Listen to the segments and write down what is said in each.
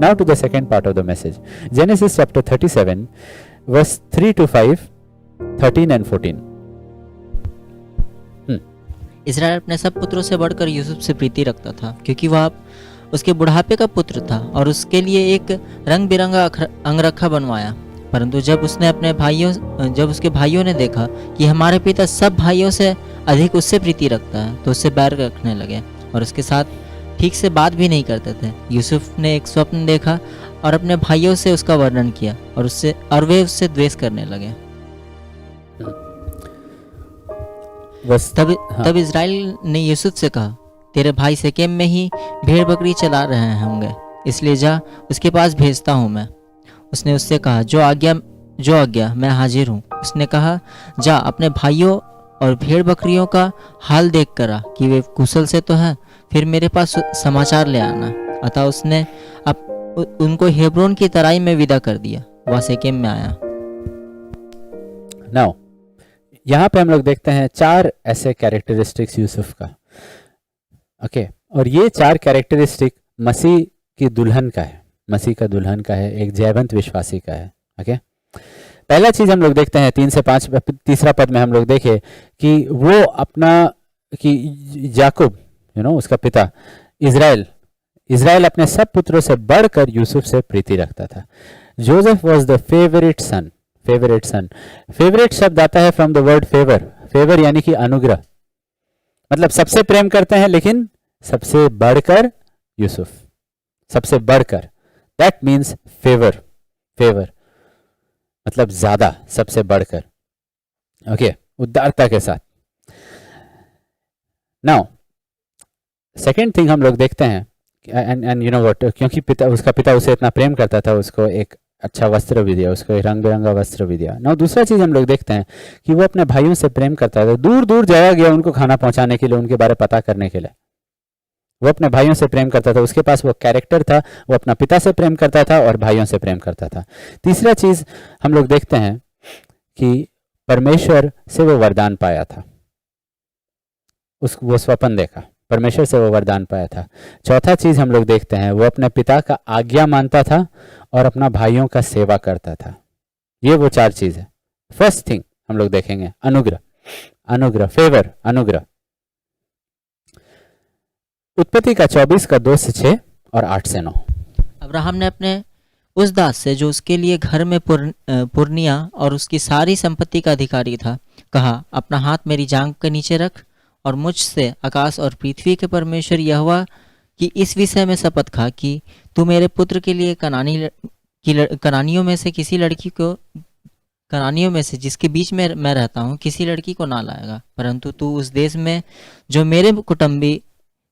Now to the second part of the message. Genesis chapter 37, verse 3 to 5, 13 and 14. इस्राएल अपने सब पुत्रों से बढ़कर यूसुफ से प्रीति रखता था, क्योंकि वह उसके बुढ़ापे का पुत्र था और उसके लिए एक रंग बिरंगा अंगरखा बनवाया। परंतु जब उसके भाइयों ने देखा कि हमारे पिता सब भाइयों से अधिक उससे प्रीति रखता है, तो उससे बैर रखने लगे और उसके साथ ठीक से बात भी नहीं करते थे। यूसुफ ने एक स्वप्न देखा और अपने भाइयों से उसका वर्णन किया और वे उससे द्वेष करने लगे। तब इज़राइल ने यूसुफ से कहा, तेरे भाई शेकेम में ही भेड़ बकरी चला रहे होंगे, इसलिए जा, उसके पास भेजता हूँ मैं। उसने उससे कहा, जो आज्ञा मैं हाजिर हूँ। उसने कहा, जा, अपने भाइयों और भेड़ बकरियों का हाल देख कर आ कि वे कुशल से तो हैं, फिर मेरे पास समाचार ले आना। अतः उसने उनको हेब्रोन की तराई में विदा कर दिया। वह शेकेम में आया। नाउ यहाँ पे हम लोग देखते हैं 4 ऐसे कैरेक्टरिस्टिक्स यूसुफ का। ओके, और ये 4 कैरेक्टरिस्टिक मसीह की दुल्हन का है, मसीह का दुल्हन का है, एक जयवंत विश्वासी का है। ओके, पहला चीज हम लोग देखते हैं 3 से 5 तीसरा पद में हम लोग देखे कि वो याकूब उसका पिता इज़राइल अपने सब पुत्रों से बढ़कर यूसुफ से प्रीति रखता था। Joseph was the favourite son. Favourite शब्द आता है फ्रॉम द वर्ड फेवर यानी कि अनुग्रह, मतलब सबसे प्रेम करते हैं, लेकिन सबसे बढ़कर यूसुफ, सबसे बढ़कर, दैट मीन्स फेवर मतलब ज्यादा, सबसे बढ़कर। ओके, उदारता के साथ। नाउ सेकेंड थिंग हम लोग देखते हैं, एंड यू नो व्हाट, क्योंकि उसका पिता उसे इतना प्रेम करता था, उसको एक अच्छा वस्त्र भी दिया, उसको एक रंग बिरंगा वस्त्र भी दिया। नाउ दूसरा चीज हम लोग देखते हैं कि वो अपने भाइयों से प्रेम करता था। दूर दूर जाया गया उनको खाना पहुंचाने के लिए, उनके बारे पता करने के लिए। वो अपने भाइयों से प्रेम करता था, उसके पास वो कैरेक्टर था, वो अपना पिता से प्रेम करता था और भाइयों से प्रेम करता था। तीसरा चीज हम लोग देखते हैं कि परमेश्वर से वो वरदान पाया था, वो स्वप्न देखा, परमेश्वर से वो वरदान पाया था। चौथा चीज हम लोग देखते हैं, वो अपने पिता का आज्ञा मानता था और अपना भाइयों का सेवा करता था। ये वो 4 चीज है। फर्स्ट थिंग हम लोग देखेंगे अनुग्रह, फेवर, अनुग्रह। उत्पत्ति का 24 का 2 से 6 और 8 से 9। अब्राहम ने अपने उस दास से, जो उसके लिए घर में पुरनिया और उसकी सारी संपत्ति का अधिकारी था, कहा, अपना हाथ मेरी जांघ के नीचे रख और मुझसे आकाश और पृथ्वी के परमेश्वर यहोवा की इस विषय में शपथ खा कि तू मेरे पुत्र के लिए कनानियों में से किसी लड़की को, कनानियों में से जिसके बीच में मैं रहता हूँ, किसी लड़की को ना लाएगा, परंतु तू उस देश में जो मेरे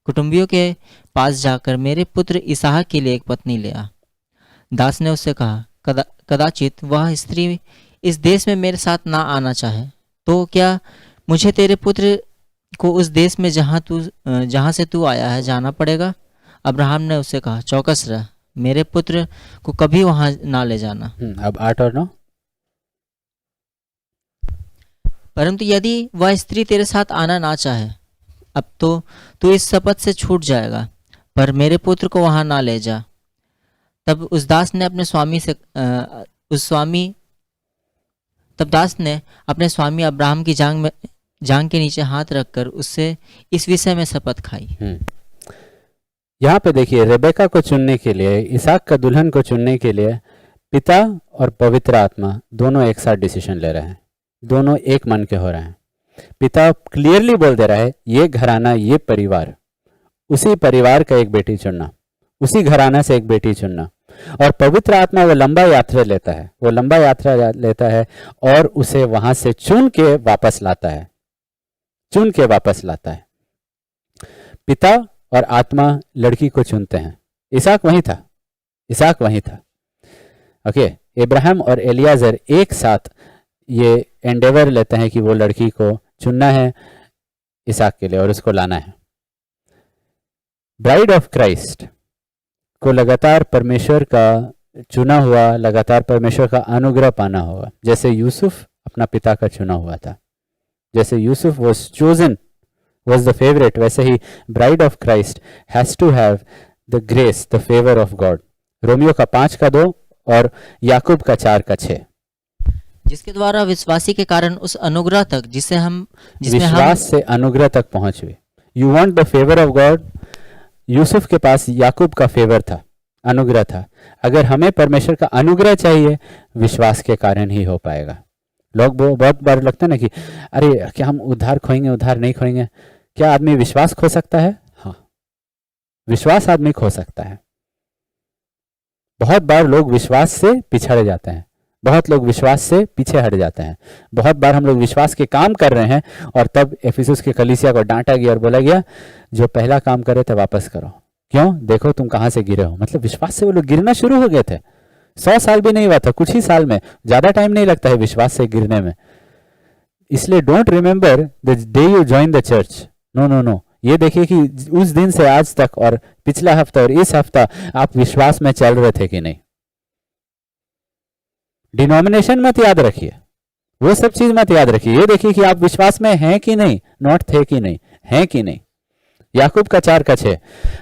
कुटुंबियों के पास जाकर मेरे पुत्र इसहाक के लिए एक पत्नी ले आ। दास ने उससे कहा, कदाचित वह स्त्री इस देश में मेरे साथ ना आना चाहे, तो क्या मुझे तेरे पुत्र को उस देश में जहाँ से तू आया है जाना पड़ेगा? अब्राहम ने उससे कहा, चौकस रह, मेरे पुत्र को कभी वहां ना ले जाना। अब 8 और 9। परंतु यदि वह स्त्री तेरे साथ आना ना चाहे, अब तो तू इस शपथ से छूट जाएगा, पर मेरे पुत्र को वहां ना ले जा। तब दास ने अपने स्वामी अब्राहम की जांग के नीचे हाथ रखकर उससे इस विषय में शपथ खाई। यहाँ पे देखिए, रेबेका को चुनने के लिए, इसहाक का दुल्हन को चुनने के लिए पिता और पवित्र आत्मा दोनों एक साथ डिसीजन ले रहे हैं, दोनों एक मन के हो रहे हैं। पिता क्लियरली बोल दे रहा है, ये घराना, ये परिवार, उसी परिवार का एक बेटी चुनना, उसी घराना से एक बेटी चुनना। और पवित्र आत्मा वो लंबा यात्रा लेता है और उसे वहां से चुन के वापस लाता है। पिता और आत्मा लड़की को चुनते हैं। इसहाक वहीं था। ओके, इब्राहिम और एलियाजर एक साथ ये एंडेवर लेते हैं कि वो लड़की को चुनना है इसहाक के लिए और उसको लाना है। ब्राइड ऑफ क्राइस्ट को लगातार परमेश्वर का चुना हुआ, लगातार परमेश्वर का अनुग्रह पाना होगा। जैसे यूसुफ अपना पिता का चुना हुआ था, जैसे यूसुफ was the favorite, वैसे ही bride of Christ has to have the grace, the favor of God, Romeo का 5:2 और याकूब का 4:6। जिसके द्वारा विश्वासी के कारण उस अनुग्रह तक जिसमें हम विश्वास से अनुग्रह तक पहुंच हुई। You want the favour of God. Yusuf के पास याकूब का फेवर था, अनुग्रह था। अगर हमें परमेश्वर का अनुग्रह चाहिए, विश्वास के कारण ही हो पाएगा। लोग बहुत बार लगता है ना कि अरे क्या हम उद्धार खोएंगे, उद्धार नहीं खोएंगे। क्या आदमी विश्वास खो सकता है? हाँ, विश्वास आदमी खो सकता है। बहुत बार लोग विश्वास से पिछड़ जाते हैं, बहुत लोग विश्वास से पीछे हट जाते हैं। बहुत बार हम लोग विश्वास के काम कर रहे हैं और तब एफिसुस की कलीसिया को डांटा गया और बोला गया जो पहला काम करे थे वापस करो। क्यों? देखो तुम कहां से गिरे हो। मतलब विश्वास से वो लोग गिरना शुरू हो गए थे। 100 साल भी नहीं हुआ था, कुछ ही साल में। ज्यादा टाइम नहीं लगता है विश्वास से गिरने में। इसलिए don't remember the day you join the church. No no no, ये देखिए कि उस दिन से आज तक और पिछला हफ्ता और इस हफ्ता आप विश्वास में चल रहे थे कि नहीं। डिनोमिनेशन मत याद रखिए, वो सब चीज मत याद रखिए। ये देखिए कि आप विश्वास में हैं कि नहीं, नॉट थे कि नहीं, हैं कि नहीं। याकूब का 4:6,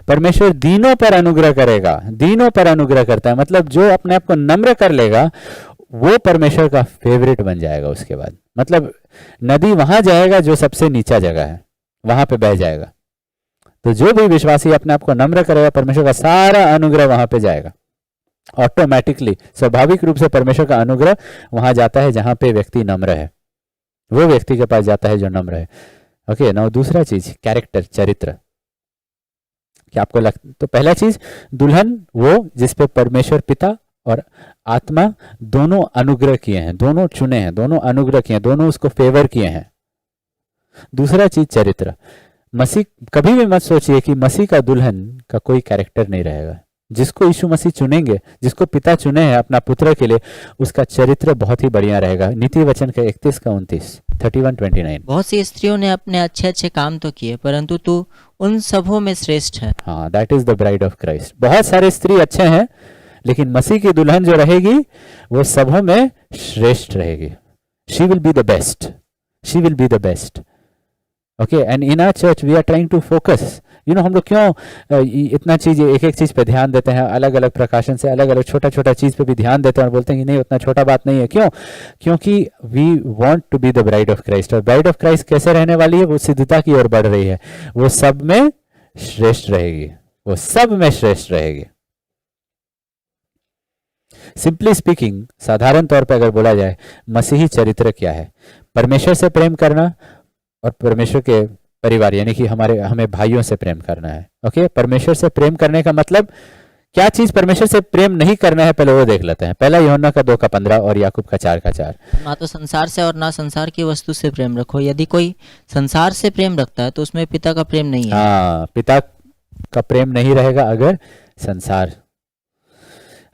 परमेश्वर दीनों पर अनुग्रह करेगा। दीनों पर अनुग्रह करता है मतलब जो अपने आप को नम्र कर लेगा वो परमेश्वर का फेवरेट बन जाएगा। उसके बाद मतलब नदी वहां जाएगा जो सबसे नीचा जगह है, वहां पे बह जाएगा। तो जो भी विश्वासी अपने आप को नम्र करेगा, परमेश्वर का सारा अनुग्रह वहां पे जाएगा। ऑटोमेटिकली, स्वाभाविक रूप से परमेश्वर का अनुग्रह वहां जाता है जहां पे व्यक्ति नम्र है। वो व्यक्ति के पास जाता है जो नम्र है। ओके, नाउ दूसरा चीज, कैरेक्टर, चरित्र। क्या आपको तो पहला चीज, दुल्हन वो जिस पे परमेश्वर पिता और आत्मा दोनों अनुग्रह किए हैं, दोनों चुने हैं, दोनों अनुग्रह किए हैं, दोनों उसको फेवर किए हैं। दूसरा चीज, चरित्र। मसीह, कभी भी मत सोचिए कि मसीह का दुल्हन का कोई कैरेक्टर नहीं रहेगा। जिसको यीशु मसीह चुनेंगे, जिसको पिता चुने हैं अपना पुत्र के लिए, उसका चरित्र बहुत ही बढ़िया रहेगा। नीति वचन के 31-29, 31-29। बहुत सी स्त्रियों ने अपने अच्छे अच्छे काम तो किए परंतु तू उन सबों में श्रेष्ठ है। हाँ, that is the bride of Christ. बहुत सारे स्त्री अच्छे हैं लेकिन मसीह की दुल्हन जो रहेगी वो सबों में श्रेष्ठ रहेगी। She will be the best, she will be the best. Okay, and in our church we are trying to focus. हम लोग क्यों इतना चीज, एक एक चीज पे ध्यान देते हैं, अलग अलग प्रकाशन से अलग अलग छोटा छोटा चीज पे भी ध्यान देते हैं और बोलते हैं कि नहीं उतना छोटा बात नहीं है। क्यों? क्योंकि we want to be the bride of Christ. और ब्राइड ऑफ क्राइस्ट कैसे रहने वाली है? वो सिद्धता की ओर बढ़ रही है, वो सब में श्रेष्ठ रहेगी, वो सब में श्रेष्ठ रहेगी। सिंपली स्पीकिंग, साधारण तौर पर अगर बोला जाए, मसीही चरित्र क्या है? परमेश्वर से प्रेम करना और परमेश्वर के परिवार यानी कि हमें भाइयों से प्रेम करना है। ओके, परमेश्वर से प्रेम करने का मतलब क्या चीज परमेश्वर से प्रेम नहीं करना है, पहले वो देख लेते हैं। पहला यूहन्ना का 2:15 और याकूब का 4:4। ना तो संसार से और ना संसार की वस्तु से प्रेम रखो। यदि कोई संसार से प्रेम रखता है तो उसमें पिता का प्रेम नहीं है। हाँ, पिता का प्रेम नहीं रहेगा अगर संसार।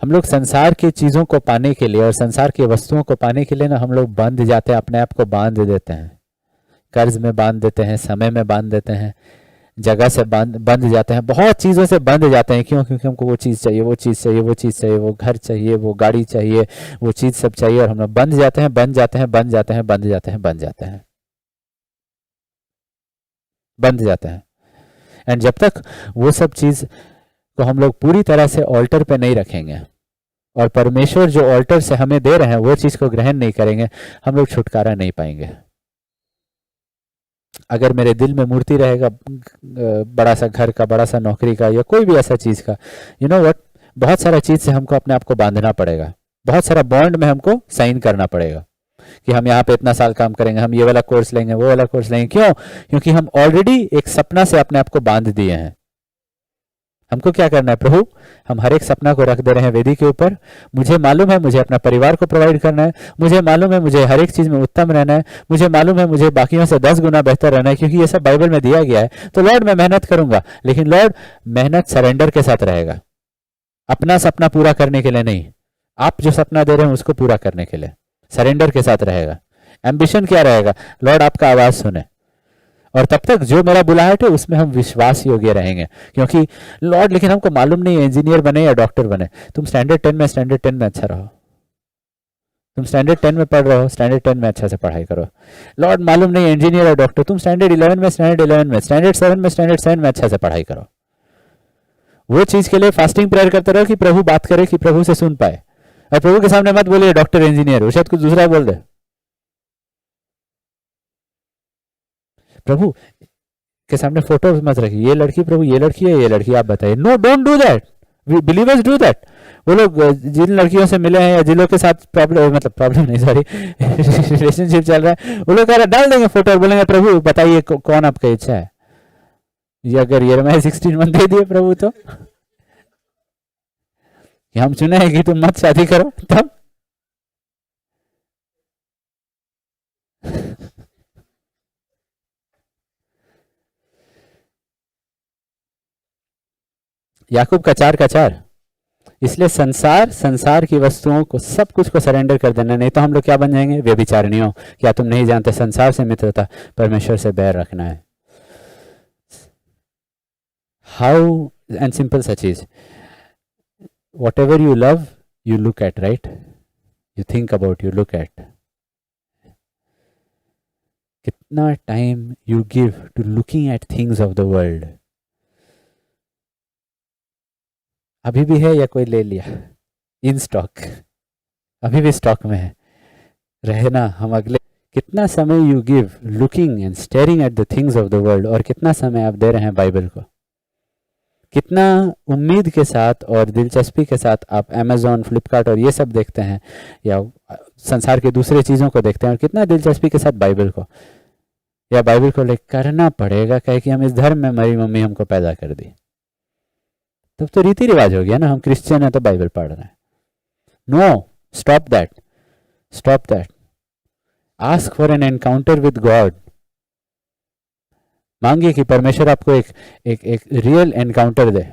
हम लोग संसार की चीजों को पाने के लिए और संसार की वस्तुओं को पाने के लिए ना हम लोग बंध जाते हैं, अपने आप को बांध देते हैं। कर्ज में बांध देते हैं, समय में बांध देते हैं, जगह से बंध जाते हैं, बहुत चीजों से बंध जाते हैं। क्यों? क्योंकि हमको वो चीज चाहिए, वो चीज चाहिए, वो चीज चाहिए, वो घर चाहिए, वो गाड़ी चाहिए, वो चीज सब चाहिए और हम लोग बंध जाते हैं, बंध जाते हैं, बंध जाते हैं, बंध जाते हैं, बंध जाते हैं, बंध जाते हैं। एंड जब तक वो सब चीज को हम लोग पूरी तरह से ऑल्टर पे नहीं रखेंगे और परमेश्वर जो ऑल्टर से हमें दे रहे हैं वो चीज को ग्रहण नहीं करेंगे, हम लोग छुटकारा नहीं पाएंगे। अगर मेरे दिल में मूर्ति रहेगा बड़ा सा घर का, बड़ा सा नौकरी का या कोई भी ऐसा चीज का, व्हाट, बहुत सारा चीज से हमको अपने आप को बांधना पड़ेगा, बहुत सारा बॉन्ड में हमको साइन करना पड़ेगा कि हम यहाँ पे इतना साल काम करेंगे, हम ये वाला कोर्स लेंगे, वो वाला कोर्स लेंगे। क्यों? क्योंकि हम ऑलरेडी एक सपना से अपने आप को बांध दिए हैं। हमको क्या करना है? प्रभु, हम हर एक सपना को रख दे रहे हैं वेदी के ऊपर। मुझे मालूम है मुझे अपना परिवार को प्रोवाइड करना है, मुझे मालूम है मुझे हर एक चीज में उत्तम रहना है, मुझे मालूम है मुझे बाकियों से 10 गुना बेहतर रहना है, क्योंकि ये सब बाइबल में दिया गया है। तो लॉर्ड मैं मेहनत करूंगा, लेकिन लॉर्ड मेहनत सरेंडर के साथ रहेगा, अपना सपना पूरा करने के लिए नहीं, आप जो सपना दे रहे हैं उसको पूरा करने के लिए सरेंडर के साथ रहेगा। एम्बिशन क्या रहेगा? लॉर्ड आपका आवाज सुने, और तब तक जो मेरा बुलाहट है उसमें हम विश्वास योग्य रहेंगे। क्योंकि लॉर्ड लेकिन हमको मालूम नहीं है इंजीनियर बने या डॉक्टर बने। तुम स्टैंडर्ड 10 में अच्छा रहो, तुम स्टैंडर्ड 10 में पढ़ रहे हो, स्टैंडर्ड 10 में अच्छा से पढ़ाई करो। लॉर्ड मालूम नहीं है इंजीनियर और डॉक्टर, तुम स्टैंडर्ड 11 में, स्टैंडर्ड 11 में, स्टैंडर्ड 7 में, स्टैंडर्ड 7 में अच्छा से पढ़ाई करो। वो चीज के लिए फास्टिंग प्रेयर करते रहो कि प्रभु बात करे, कि प्रभु से सुन पाए। और प्रभु के सामने मत बोलिए डॉक्टर इंजीनियर, वो शायद कुछ दूसरा बोल दे। प्रभु के सामने फोटो मत रखिए, ये लड़की प्रभु, ये लड़की है, ये लड़की, आप बताइए। No, don't do that. Believers do that. वो लोग जिन लड़कियों से मिले हैं या जिन लोग के साथ प्रॉब्लम, मतलब प्रॉब्लम नहीं, सॉरी, रिलेशनशिप चल रहा है, वो लोग कह रहे डाल देंगे फोटो और बोलेंगे प्रभु बताइए कौन आपका इच्छा है। ये अगर यिर्मयाह 16:1 दे दिए प्रभु तो कि हम चुने हैं कि तुम मत शादी करो, तब याकूब का 4:4। इसलिए संसार की वस्तुओं को, सब कुछ को सरेंडर कर देना, नहीं तो हम लोग क्या बन जाएंगे, व्यभिचारिणियों। क्या तुम नहीं जानते संसार से मित्रता परमेश्वर से बैर रखना है। हाउ एंड सिंपल सा चीज, whatever you love you look at, right, you think about, you look at. कितना time you give to looking at things of the world. अभी भी है या कोई ले लिया? इन स्टॉक, अभी भी स्टॉक में है, रहना हम अगले। कितना समय you give looking and staring at the things of the world, और कितना समय आप दे रहे हैं बाइबल को। कितना उम्मीद के साथ और दिलचस्पी के साथ आप अमेजोन, फ्लिपकार्ट और ये सब देखते हैं, या संसार के दूसरे चीज़ों को देखते हैं, और कितना दिलचस्पी के साथ बाइबल को, या बाइबल को करना पड़ेगा कहे कि हम इस धर्म में मेरी मम्मी हमको पैदा कर दी। तब तो रीति रिवाज हो गया ना, हम क्रिश्चियन हैं तो बाइबल पढ़ रहे हैं। No, stop that, stop that. Ask for an encounter with God. मांगिए कि परमेश्वर आपको एक रियल एनकाउंटर दे।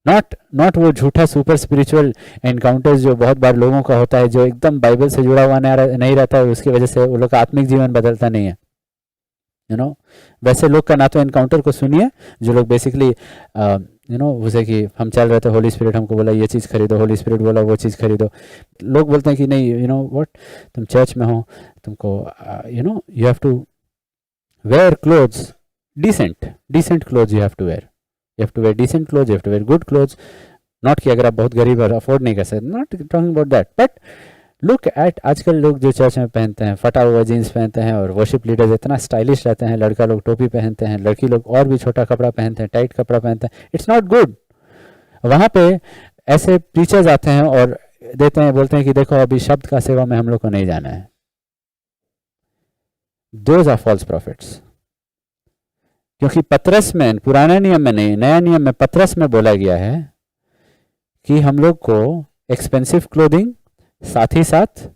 नॉट वो झूठा सुपर स्पिरिचुअल एनकाउंटर जो बहुत बार लोगों का होता है, जो एकदम बाइबल से जुड़ा हुआ नहीं रहता है, उसकी वजह से वो लोग का आत्मिक जीवन बदलता नहीं है। वैसे लोग का ना तो एनकाउंटर को सुनिए, जो लोग बेसिकली जैसे कि हम चल रहे थे, होली स्पिरिट हमको बोला ये चीज़ खरीदो, होली स्पिरिट बोला वो चीज़ खरीदो। लोग बोलते हैं कि नहीं, व्हाट, तुम चर्च में हो, तुमको you have to wear clothes, decent clothes you have to wear, decent clothes, you have to wear good clothes. Not कि अगर आप बहुत गरीब और अफोर्ड नहीं कर सकते, not talking about that, but look at आजकल लोग जो चर्च में पहनते हैं, फटा हुआ जीन्स पहनते हैं, और वर्शिप लीडर्स इतना स्टाइलिश रहते हैं। लड़का लोग टोपी पहनते हैं, लड़की लोग और भी छोटा कपड़ा पहनते हैं, टाइट कपड़ा पहनते हैं। It's not good. वहाँ पे ऐसे प्रीचर्स आते हैं और देते हैं, बोलते हैं कि देखो अभी शब्द का सेवा में हम लोग को नहीं जाना है। Those are false prophets. क्योंकि पतरस में, पुराने नियम में नहीं, नया नियम में पतरस में बोला गया है कि हम लोग को एक्सपेंसिव क्लोथिंग, साथ ही साथ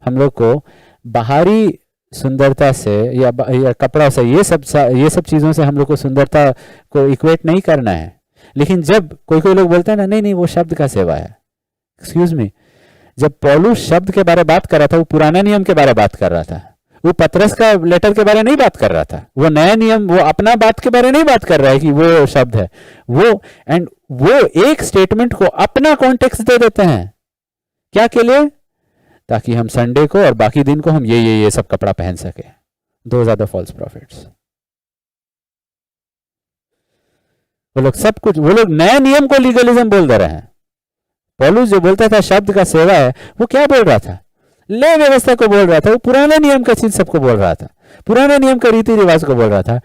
हम लोग को बाहरी सुंदरता से या कपड़ा से, ये सब चीज़ों से हम लोग को सुंदरता को इक्वेट नहीं करना है। लेकिन जब कोई लोग बोलते हैं ना, नहीं वो शब्द का सेवा है। एक्सक्यूज मी, जब पौलुस शब्द के बारे बात कर रहा था, वो पुराने नियम के बारे बात कर रहा था, वो पतरस का लेटर के बारे नहीं बात कर रहा था। वो नया नियम, वो अपना बात के बारे नहीं बात कर रहा है कि वो शब्द है वो एक स्टेटमेंट को अपना कॉन्टेक्स्ट दे देते हैं। क्या के लिए? ताकि हम संडे को और बाकी दिन को हम ये सब कपड़ा पहन सके। Those are the false prophets. वो लोग सब कुछ, वो लोग नए नियम को लीगलिज्म बोल दे रहे हैं। पौलुस जो बोलता था शब्द का सेवा है, वो क्या बोल रहा था? ले व्यवस्था को बोल रहा था। वो पुराने नियम का चीज सबको बोल रहा था, पुराने नियम का रीति रिवाज को बोल रहा था।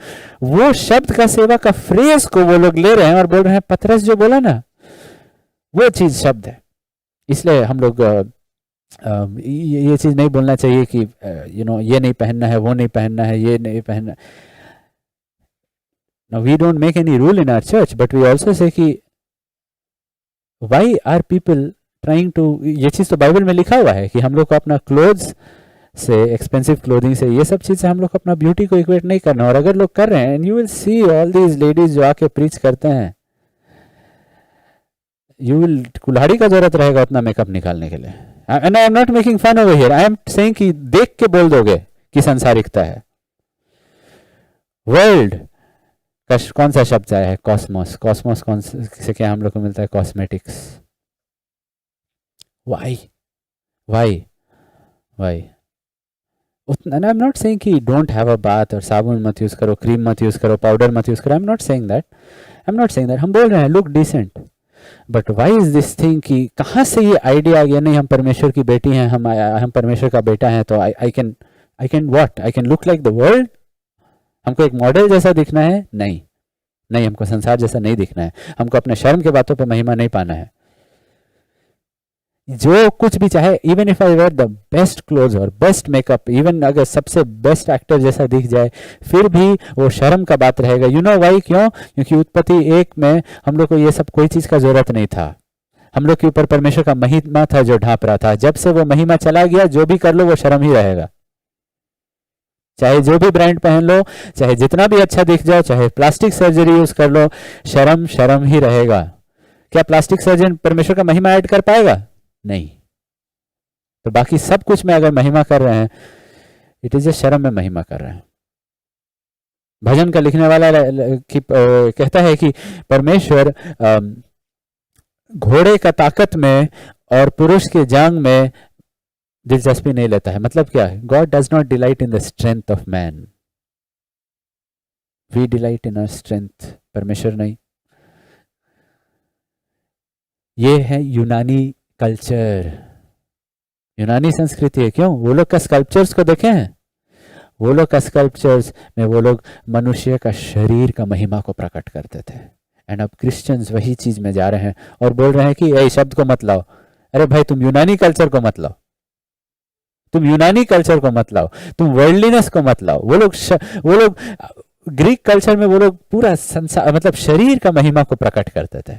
वो शब्द का सेवा का फ्रेज को वो लोग ले रहे हैं और बोल रहे हैं पतरस जो बोला ना, वो चीज शब्द है। इसलिए हम लोग ये चीज नहीं बोलना चाहिए कि ये नहीं पहनना है, वो नहीं पहनना है, ये नहीं पहनना। Now we don't make any rule in our church, but we also say कि why are people trying to, ये चीज तो बाइबल में लिखा हुआ है कि हम लोग को अपना क्लोथ्स से, एक्सपेंसिव क्लोथिंग से, ये सब चीज से हम लोग अपना ब्यूटी को इक्वेट नहीं करना। और अगर लोग कर रहे हैं, you will see all these ladies जो आके प्रीच करते हैं, यू विल, कुल्हाड़ी का जरूरत रहेगा उतना मेकअप निकालने के लिए। And I am not making fun over here, I am saying कि देख के बोल दोगे कि संसारिकता है। वर्ल्ड का कौन सा शब्द आया है? कॉस्मोस। कॉस्मोस कौन से क्या हम लोग को मिलता है? कॉस्मेटिक्स। वाई वाई वाई उतना, आई एम नॉट सेइंग कि डोंट हैव अ बाथ और साबुन मत यूज़ करो, क्रीम मत यूज़ करो, पाउडर मत यूज़ करो, I am not saying that, I am not saying that, हम बोल रहे हैं look decent. But why is this thing कि कहाँ से ये आइडिया आ गया, नहीं हम परमेश्वर की बेटी हैं, हम परमेश्वर का बेटा हैं, तो I can what, I can look like the world, हमको एक मॉडल जैसा दिखना है, नहीं नहीं, हमको संसार जैसा नहीं दिखना है, हमको अपने शर्म के बातों पे महिमा नहीं पाना है। जो कुछ भी चाहे, even if I wear the best cloth और बेस्ट मेकअप, इवन अगर सबसे बेस्ट एक्टर जैसा दिख जाए, फिर भी वो शर्म का बात रहेगा। यू नो वाई, क्यों? क्योंकि उत्पत्ति 1 में हम लोग को ये सब कोई चीज का जरूरत नहीं था, हम लोग के ऊपर परमेश्वर का महिमा था जो ढांप रहा था। जब से वो महिमा चला गया, जो भी कर लो वो शर्म ही रहेगा, चाहे जो भी ब्रांड पहन लो, चाहे जितना भी अच्छा दिख जाओ, चाहे प्लास्टिक सर्जरी यूज कर लो, शर्म शर्म ही रहेगा। क्या प्लास्टिक सर्जन परमेश्वर का महिमा ऐड कर पाएगा? नहीं। तो बाकी सब कुछ में अगर महिमा कर रहे हैं, इट इज ए शर्म में महिमा कर रहे हैं। भजन का लिखने वाला कहता है कि परमेश्वर घोड़े का ताकत में और पुरुष के जांग में दिलचस्पी नहीं लेता है। मतलब क्या है? God does not delight in the strength of man, we delight in our strength, परमेश्वर नहीं। ये है यूनानी कल्चर, यूनानी संस्कृति है। क्यों? वो लोग का स्कल्पचर्स को देखे हैं, वो लोग का स्कल्पचर्स में वो लोग मनुष्य का शरीर का महिमा को प्रकट करते थे। एंड अब क्रिश्चियंस वही चीज में जा रहे हैं और बोल रहे हैं कि ए शब्द को मत लाओ। अरे भाई, तुम यूनानी कल्चर को मत लाओ, तुम यूनानी कल्चर को मत लाओ, तुम वर्ल्डलीनेस को मत लाओ। वो लोग ग्रीक कल्चर में वो लोग पूरा संसार, मतलब शरीर का महिमा को प्रकट करते थे।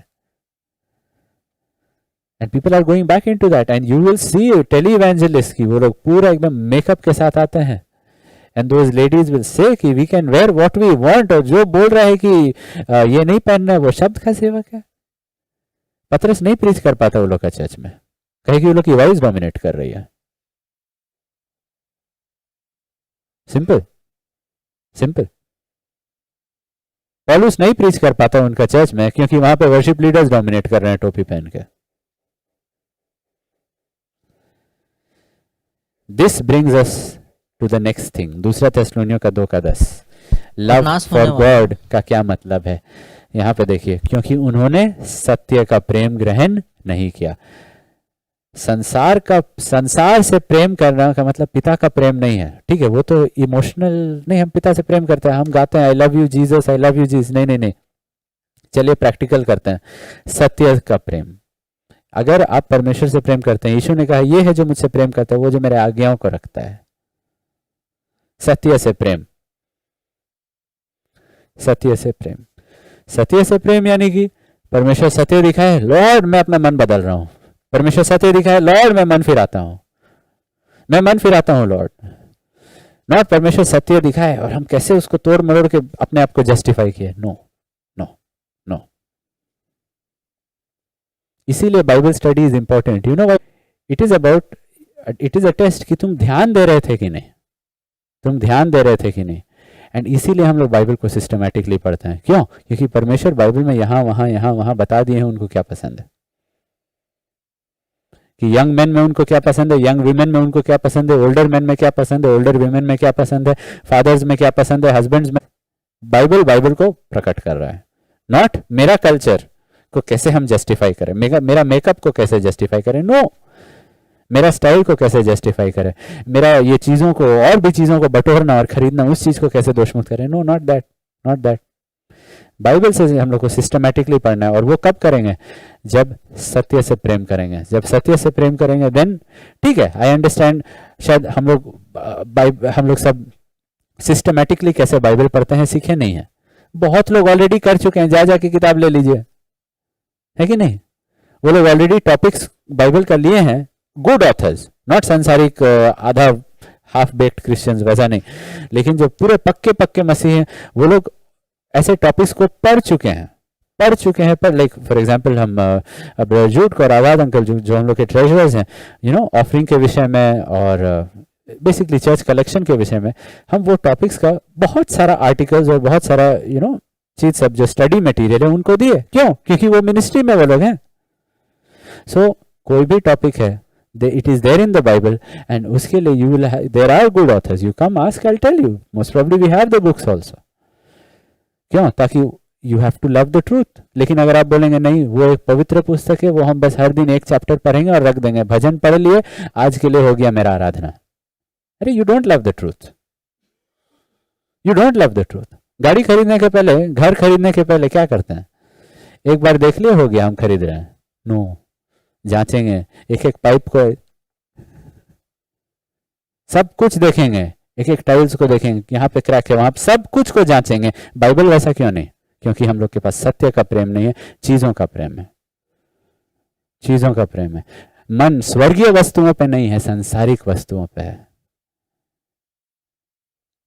And people are going back into that, and you will see televangelist की वो लोग पूरा एकदम मेकअप के साथ आते हैं, and those ladies will say कि we can wear what we want, और जो बोल रहा है कि ये नहीं पहनना है वो शब्द का सेवक है। पतरस नहीं प्रीच कर पाता वो लोग का चर्च में, कहे कि वो लोग की वॉइस डोमिनेट कर रही है। Simple simple. पौलुस नहीं प्रीच कर पाता उनका चर्च में, क्योंकि वहां पे वर्शिप लीडर्स डोमिनेट कर रहे हैं टोपी पहन के। This brings us to the next thing, दूसरा थेस्सलुनियों का 2:10, लव फॉर गॉड का क्या मतलब है? यहां पे देखिए, क्योंकि उन्होंने सत्य का प्रेम ग्रहण नहीं किया। संसार से प्रेम करना का मतलब पिता का प्रेम नहीं है, ठीक है? वो तो इमोशनल नहीं, हम पिता से प्रेम करते हैं, हम गाते हैं आई love you Jesus, I love you Jesus, नहीं नहीं नहीं। चलिए प्रैक्टिकल करते हैं। सत्य का प्रेम, अगर आप परमेश्वर से प्रेम करते हैं, यीशु ने कहा ये है जो मुझसे प्रेम करता है, वो जो मेरे आज्ञाओं को रखता है। सत्य से प्रेम, सत्य से प्रेम, सत्य से प्रेम यानी कि परमेश्वर सत्य दिखाए, लॉर्ड मैं अपना मन बदल रहा हूं। परमेश्वर सत्य दिखाए, लॉर्ड मैं मन फिराता हूं, मैं मन फिराता हूं लॉर्ड। नॉट परमेश्वर सत्य दिखाए और हम कैसे उसको तोड़ मरोड़ के अपने आप को जस्टिफाई किए। No no no. इसीलिए Bible study is important. You know why? It is about, it is a test कि तुम ध्यान दे रहे थे कि नहीं, तुम ध्यान दे रहे थे कि नहीं। एंड इसीलिए हम लोग बाइबल को सिस्टमैटिकली पढ़ते हैं। क्यों? क्योंकि परमेश्वर बाइबल में यहां वहां बता दिए हैं उनको क्या पसंद है, कि यंग मैन में उनको क्या पसंद है, यंग वीमेन में उनको क्या पसंद है, ओल्डर मैन में क्या पसंद है, ओल्डर वीमेन में क्या पसंद है, फादर्स में क्या पसंद है, हस्बैंड्स में। बाइबल को प्रकट कर रहा है। नॉट मेरा कल्चर को कैसे हम जस्टिफाई करें, मेरा मेकअप को कैसे जस्टिफाई करें, नो, मेरा स्टाइल को कैसे जस्टिफाई करें, मेरा ये चीजों को और भी चीजों को बटोरना और खरीदना, उस चीज को कैसे दोषमुक्त करें। No, not that, not that. Bible से हम लोग को सिस्टमैटिकली पढ़ना है। और वो कब करेंगे? जब सत्य से प्रेम करेंगे। जब सत्य से प्रेम करेंगे देन ठीक है, आई अंडरस्टैंड। शायद हम लोग सब सिस्टमैटिकली कैसे बाइबल पढ़ते हैं सीखे नहीं है। बहुत लोग ऑलरेडी कर चुके हैं, जा जाके किताब ले लीजिए, है कि नहीं? वो लोग ऑलरेडी टॉपिक्स बाइबल का लिए हैं, गुड ऑथर्स, नॉट संसारिक आधा हाफ बेक्ड क्रिश्चियंस, वैसा नहीं। लेकिन जो पूरे पक्के पक्के मसीह हैं, वो लोग ऐसे टॉपिक्स को पढ़ चुके हैं। पर लाइक फॉर एग्जांपल हम जूट को और आवाज अंकल जो हम लोग के ट्रेजरर्स हैं, यू नो, ऑफरिंग के विषय में और बेसिकली चर्च कलेक्शन के विषय में, हम वो टॉपिक्स का बहुत सारा आर्टिकल्स और बहुत सारा यू नो चीज सब जो स्टडी मटेरियल है उनको दिए। क्यों? क्योंकि वो मिनिस्ट्री में वो लोग हैं। सो कोई भी टॉपिक है it is there in the Bible, and उसके लिए you will there are good authors, you come ask, I'll tell you, most probably we have the books also. क्यों? ताकि you have to love the truth. लेकिन अगर आप बोलेंगे नहीं वो एक पवित्र पुस्तक है, वो हम बस हर दिन एक चैप्टर पढ़ेंगे और रख देंगे, भजन पढ़ लिए, आज के लिए हो गया मेरा आराधना, अरे you don't love the truth, you don't love the truth. गाड़ी खरीदने के पहले, घर खरीदने के पहले क्या करते हैं? एक बार देख लिए हो गया हम खरीद रहे हैं? नो, जांचेंगे, एक एक पाइप को, सब कुछ देखेंगे, एक एक टाइल्स को देखेंगे, यहाँ पे क्रैक है, वहां पे सब कुछ को जांचेंगे. बाइबल वैसा क्यों नहीं? क्योंकि हम लोग के पास सत्य का प्रेम नहीं है, चीजों का प्रेम है, चीजों का प्रेम है. मन स्वर्गीय वस्तुओं पे नहीं है, सांसारिक वस्तुओं पे है.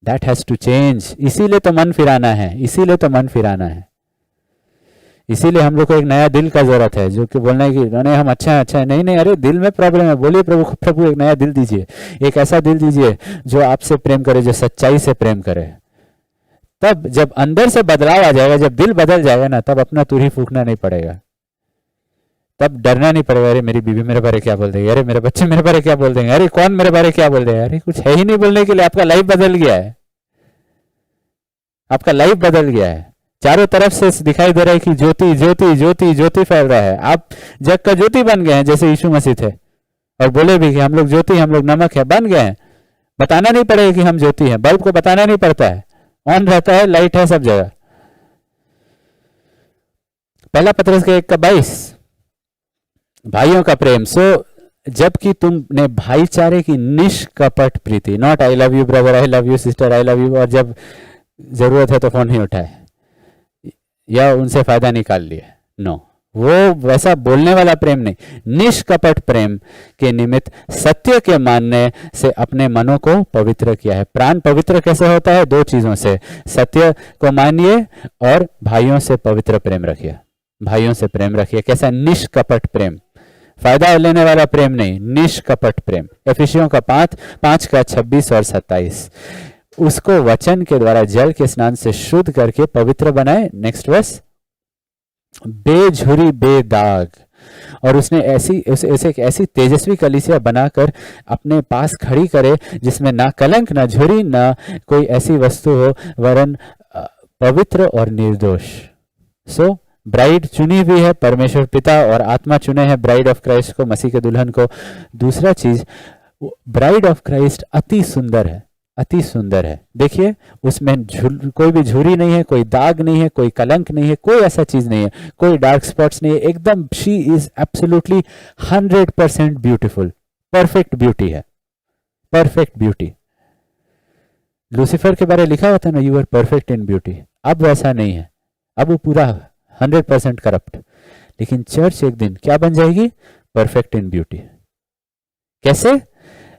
That has to change. इसीलिए तो मन फिराना है, इसीलिए तो मन फिराना है, इसीलिए हम लोग को एक नया दिल का जरूरत है, जो कि बोलना है कि नहीं हम अच्छा है, अच्छा है. नहीं नहीं, अरे दिल में प्रॉब्लम है, बोलिए प्रभु, प्रभु एक नया दिल दीजिए, एक ऐसा दिल दीजिए जो आपसे प्रेम करे, जो सच्चाई से प्रेम करे. तब जब अंदर से बदलाव आ जाएगा, जब दिल बदल जाएगा ना, तब अपना तुरही फूकना नहीं पड़ेगा, तब डरना नहीं पड़ेगा, अरे मेरी बीवी मेरे बारे क्या बोल देगी, अरे मेरे बच्चे मेरे बारे क्या बोल देंगे, अरे कौन मेरे बारे क्या बोल देगा. अरे कुछ है ही नहीं बोलने के लिए, आपका लाइफ बदल गया है, आपका लाइफ बदल गया है. चारों तरफ से दिखाई दे रहा है कि ज्योति ज्योति ज्योति ज्योति फैल रहा है. आप जग का ज्योति बन गए हैं, जैसे यीशु मसीह थे, और बोले भी कि हम लोग ज्योति, हम लोग नमक है, बन गए हैं. बताना नहीं पड़ेगा कि हम ज्योति हैं, बल्ब को बताना नहीं पड़ता है, ऑन रहता है, लाइट है सब जगह. पहला पतरस के 1:22, भाइयों का प्रेम. सो जबकि तुमने भाईचारे की निष्कपट प्रीति, not I love you brother, I love you sister, I love you, और जब जरूरत है तो फोन नहीं उठाए या उनसे फायदा निकाल लिया. नो, वो वैसा बोलने वाला प्रेम नहीं. निष्कपट प्रेम के निमित्त सत्य के मानने से अपने मनों को पवित्र किया है. प्राण पवित्र कैसे होता है? 2 चीजों से, सत्य को मानिए और भाइयों से पवित्र प्रेम रखिए, भाइयों से प्रेम रखिए. कैसा? निष्कपट प्रेम, फायदा लेने वाला प्रेम नहीं, निष्कपट प्रेम. एफिसियों का 5:26 और 27, उसको वचन के द्वारा जल के स्नान से शुद्ध करके पवित्र बनाए. नेक्स्ट वर्स, बेझुरी बेदाग, और उसने एक ऐसी तेजस्वी कलीसिया बनाकर अपने पास खड़ी करे जिसमें ना कलंक, ना झुरी, ना कोई ऐसी वस्तु हो, वरन पवित्र और निर्दोष. सो ब्राइड चुनी हुई है, परमेश्वर पिता और आत्मा चुने हैं ब्राइड ऑफ क्राइस्ट को, मसीह के दुल्हन को. दूसरा चीज, ब्राइड ऑफ क्राइस्ट अति सुंदर है, अति सुंदर है. देखिए उसमें कोई भी झुरी नहीं है, कोई दाग नहीं है, कोई कलंक नहीं है, कोई ऐसा चीज नहीं है, कोई डार्क स्पॉट्स नहीं है. एकदम she is absolutely 100% beautiful, perfect beauty है, परफेक्ट ब्यूटी. लूसीफर के बारे में लिखा हुआ था ना, you are perfect in beauty. अब वैसा नहीं है, अब वो पूरा 100% करप्ट. लेकिन चर्च एक दिन क्या बन जाएगी? Perfect in beauty. कैसे?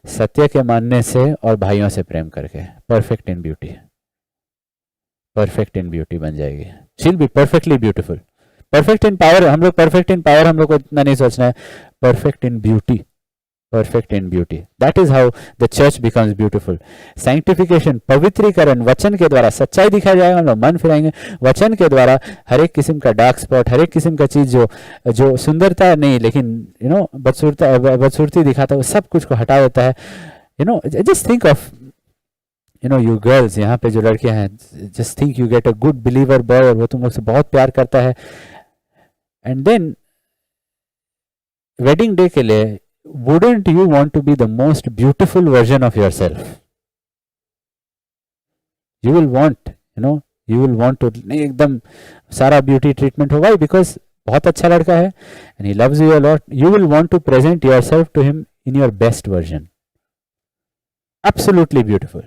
सत्य के मानने से और भाइयों से प्रेम करके. Perfect in beauty, perfect in beauty बन जाएगी. She'll be perfectly beautiful. Perfect in power, हम लोग परफेक्ट इन पावर, हम लोग को इतना नहीं सोचना है. Perfect in beauty, perfect in beauty. That is how the church becomes beautiful. Sanctification, पवित्रीकरण, वचन के द्वारा सच्चाई दिखाई जाएगा, हम लोग मन फिराएंगे. वचन के द्वारा हर एक किस्म का डार्क स्पॉट, हर एक किस्म का चीज जो सुंदरता नहीं, लेकिन बदसूरती दिखाता है, वो सब कुछ को हटा देता है. Just think of you girls, यहाँ पे जो लड़कियां हैं, just think you get a good believer boy, और वो तुम लोग से बहुत प्यार करता है. एंड देन वेडिंग डे के लिए, wouldn't you want to be the most beautiful version of yourself? You will want, you will want to, नहीं एकदम सारा ब्यूटी ट्रीटमेंट हो. Why? Because बहुत अच्छा लड़का है and he loves you a lot. You will want to present yourself to him in your best version. Absolutely beautiful.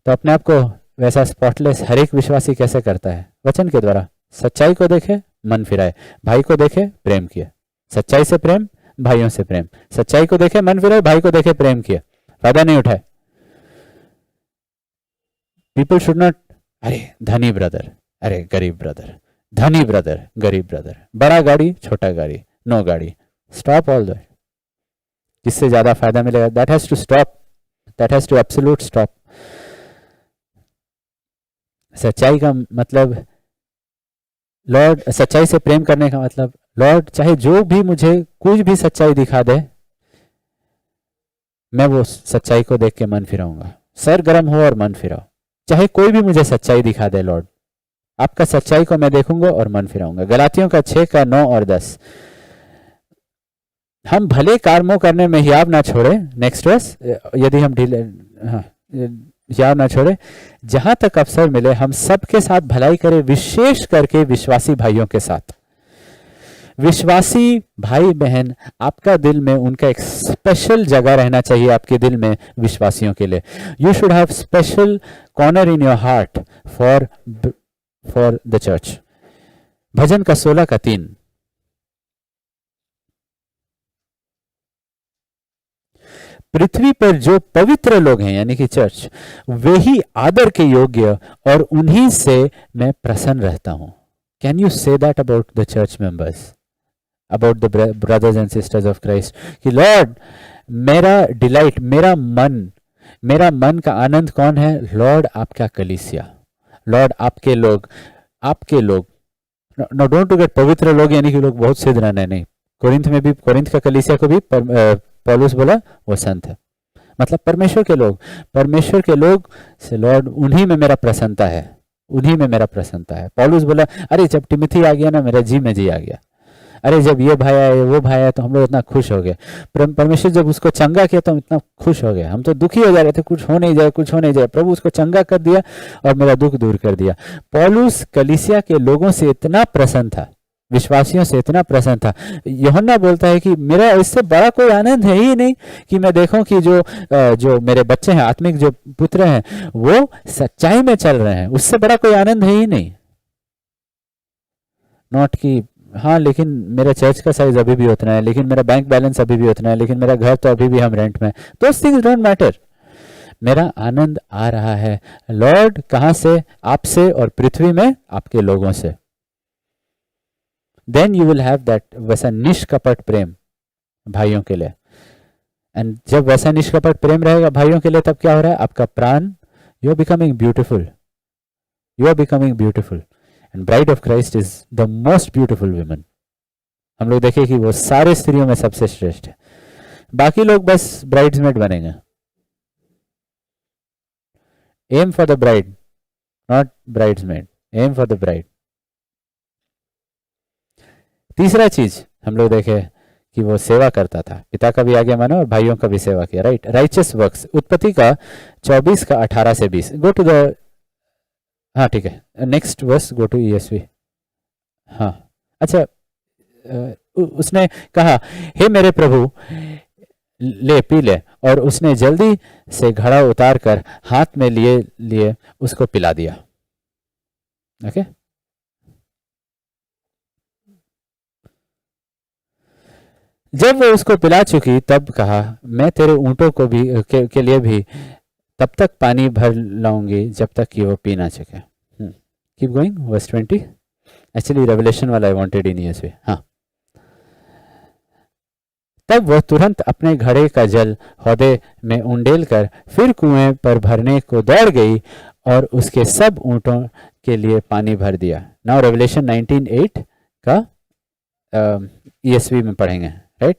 तो अपने आप को वैसा स्पॉटलेस हर एक विश्वासी कैसे करता है? वचन के द्वारा. सच्चाई को देखे, मन फिराए. भाई को देखे, प्रेम किए. सच्चाई से प्रेम, भाइयों से प्रेम. सच्चाई को देखे, मन फिराए, भाई को देखे, प्रेम किए, फायदा नहीं उठाए. पीपल शुड नॉट, अरे धनी ब्रदर, अरे गरीब ब्रदर, धनी ब्रदर, गरीब ब्रदर, बड़ा गाड़ी, छोटा गाड़ी, नो गाड़ी. Stop all that. जिससे ज्यादा फायदा मिलेगा, that has to stop, that has to absolute stop. सच्चाई का मतलब, लॉर्ड, सच्चाई से प्रेम करने का मतलब, लॉर्ड चाहे जो भी मुझे कुछ भी सच्चाई दिखा दे, मैं वो सच्चाई को देख के मन फिराऊंगा। सर गर्म हो और मन फिराओ, चाहे कोई भी मुझे सच्चाई दिखा दे लॉर्ड, आपका सच्चाई को मैं देखूंगा और मन फिराऊंगा। गलातियों का 6 का 9 और 10। हम भले कर्मों करने में हियाव ना छोड़े, नेक्स्ट वर्स, यदि हम ढीले, हाँ, हियाव ना छोड़े, जहां तक अवसर मिले हम सबके साथ भलाई करें, विशेष करके विश्वासी भाइयों के साथ। विश्वासी भाई बहन, आपका दिल में उनका एक स्पेशल जगह रहना चाहिए आपके दिल में विश्वासियों के लिए। You should have special corner in your heart for the church. भजन का 16 का 3। पृथ्वी पर जो पवित्र लोग हैं यानी कि चर्च, वे ही आदर के योग्य और उन्हीं से मैं प्रसन्न रहता हूं। Can you say that about the church members, about the brothers and sisters of Christ, कि लॉर्ड मेरा डिलाइट, मेरा मन का आनंद कौन है? लॉर्ड आपका कलीसिया, लॉर्ड आपके लोग, नो डोंट टू गेट पवित्र लोग यानी कि लोग बहुत सिद्ध रहने, नहीं। कोरिंथ में भी, कोरिंथ का कलीसिया को भी पौलुस बोला वो संत है, मतलब परमेश्वर के लोग से लॉर्ड उन्हीं में मेरा प्रसन्नता है, उन्हीं में मेरा प्रसन्नता है। पौलुस बोला अरे जब टिमोथी आ गया ना, मेरा जी में जी आ गया। अरे जब ये भाई आए वो भाई आए तो हम लोग इतना खुश हो गए। परमेश्वर जब उसको चंगा किया तो हम इतना खुश हो गए। हम तो दुखी हो जा रहे थे, कुछ हो नहीं जाए, प्रभु उसको चंगा कर दिया और मेरा दुख दूर कर दिया। पौलुस कलीसिया के लोगों से इतना प्रसन्न था, विश्वासियों से इतना प्रसन्न था। यूहन्ना बोलता है कि मेरा इससे बड़ा कोई आनंद है ही नहीं कि मैं देखूं कि जो मेरे बच्चे हैं, आत्मिक जो पुत्र हैं, वो सच्चाई में चल रहे हैं, उससे बड़ा कोई आनंद है ही नहीं। नॉट कि हाँ लेकिन मेरा चर्च का साइज अभी भी उतना है, लेकिन मेरा बैंक बैलेंस अभी भी उतना है, लेकिन मेरा घर तो अभी भी हम रेंट में, दोस थिंग्स डोंट मैटर। मेरा आनंद आ रहा है लॉर्ड कहां से? आपसे और पृथ्वी में आपके लोगों से। Then you will have that वैसा निष्कपट प्रेम भाइयों के लिए। एंड जब वैसा निष्कपट प्रेम रहेगा भाइयों के लिए, तब क्या हो रहा है? आपका प्राण, you are becoming beautiful, and bride of Christ is the most beautiful woman. हम लोग देखें कि वो सारे स्त्रियों में सबसे श्रेष्ठ है, बाकी लोग बस ब्राइड्समेड बनेंगे। Aim for the bride, not bridesmaid, aim for the bride. तीसरा चीज हम लोग देखे कि वो सेवा करता था, पिता का भी आगे माना और भाइयों का भी सेवा किया, राइट। राइचस वर्क्स, उत्पत्ति का 24 का 18 से 20। गो टू द, हाँ ठीक है, next verse, go to ESV। हाँ अच्छा, उसने कहा हे मेरे प्रभु ले पी ले, और उसने जल्दी से घड़ा उतार कर हाथ में लिए उसको पिला दिया। ओके जब वो उसको पिला चुकी तब कहा मैं तेरे ऊंटों को भी के लिए भी तब तक पानी भर लाऊंगी जब तक कि वो पी ना सके। Keep going, verse 20। Actually revelation वाला आई वांटेड इन ESV। हाँ, तब वह तुरंत अपने घड़े का जल हौदे में उंडेल कर फिर कुएं पर भरने को दौड़ गई और उसके सब ऊंटों के लिए पानी भर दिया। नाउ रेवलेशन 19:8 का ESV में पढ़ेंगे, राइट,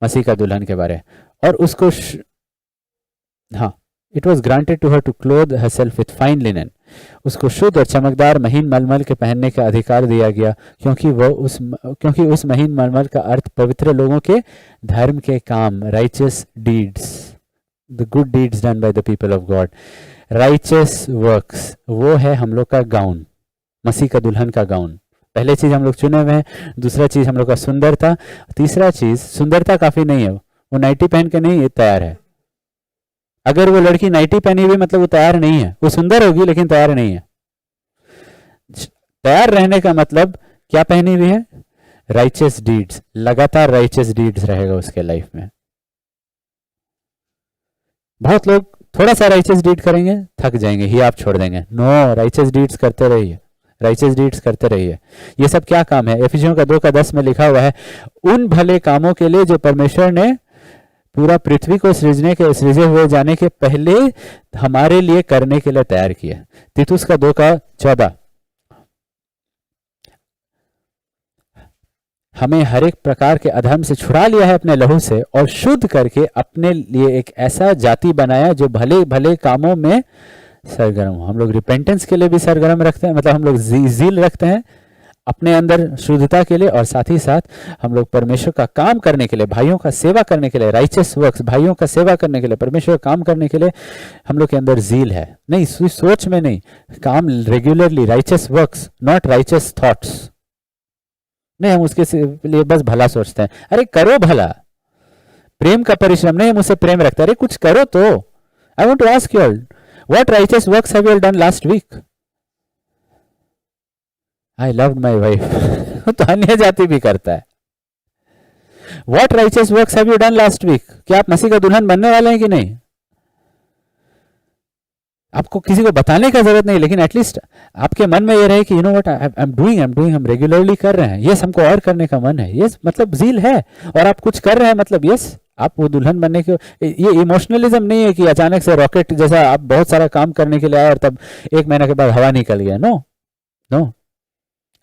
मसीह का दुल्हन के बारे। और उसको हाँ, it was granted to her to clothe herself with fine linen, उसको शुद्ध और चमकदार महीन मलमल के पहनने का अधिकार दिया गया, क्योंकि उस महीन मलमल का अर्थ पवित्र लोगों के धर्म के काम, righteous deeds, the good deeds done by the people of God. Righteous works वो है हम लोग का गाउन, मसीह का दुल्हन का गाउन। पहले चीज हम लोग चुने हुए हैं, दूसरा चीज हम लोग का सुंदरता, तीसरा चीज सुंदरता काफी नहीं है, वो नाइटी पहन के नहीं तैयार है। अगर वो लड़की नाइटी पहनी हुई मतलब वो तैयार नहीं है, वो सुंदर होगी लेकिन तैयार नहीं है। तैयार रहने का मतलब क्या पहनी हुई है? राइचस डीड्स, लगातार राइचस डीड्स रहेगा उसके लाइफ में। बहुत लोग थोड़ा सा राइचस डीड करेंगे, थक जाएंगे, ही आप छोड़ देंगे। नो, राइचस डीड्स करते रहिए, राइचस डीड्स करते रहिए। ये सब क्या काम है? एफिसियों का 2:10 में लिखा हुआ है, उन भले कामों के लिए जो परमेश्वर ने पूरा पृथ्वी को सृजे हुए जाने के पहले हमारे लिए करने के लिए तैयार किया। तीतुस का 2:14, हमें हर एक प्रकार के अधर्म से छुड़ा लिया है अपने लहू से और शुद्ध करके अपने लिए एक ऐसा जाति बनाया जो भले भले कामों में सरगर्म हो। हम लोग रिपेंटेंस के लिए भी सरगर्म रखते हैं, मतलब हम लोग जील रखते हैं अपने अंदर शुद्धता के लिए, और साथ ही साथ हम लोग परमेश्वर का काम करने के लिए, भाइयों का सेवा करने के लिए, राइचस वर्क्स, भाइयों का सेवा करने के लिए, परमेश्वर का काम करने के लिए हम लोग के अंदर जील है। नहीं सोच में नहीं, काम regularly, righteous works, not righteous thoughts. नहीं, हम उसके लिए बस भला सोचते हैं, अरे करो भला, प्रेम का परिश्रम नहीं, मुझसे प्रेम रखता है, अरे कुछ करो तो। I want to ask you all, what righteous works have you done last week? I loved my wife तो अन्य जाति भी करता है। What righteous works have you done last week? क्या आप मसीह का दुल्हन बनने वाले हैं कि नहीं? आपको किसी को बताने का जरूरत नहीं, लेकिन एटलीस्ट आपके मन में ये रहे कि you know what I am doing, हम रेगुलरली कर रहे हैं, यस हमको और करने का मन है, यस मतलब जील है, और आप कुछ कर रहे हैं, मतलब यस आप वो दुल्हन बनने के। ये इमोशनलिज्म नहीं है कि अचानक से रॉकेट जैसा आप बहुत सारा काम करने के लिए आए और तब 1 महीने के बाद हवा निकल गया। No no,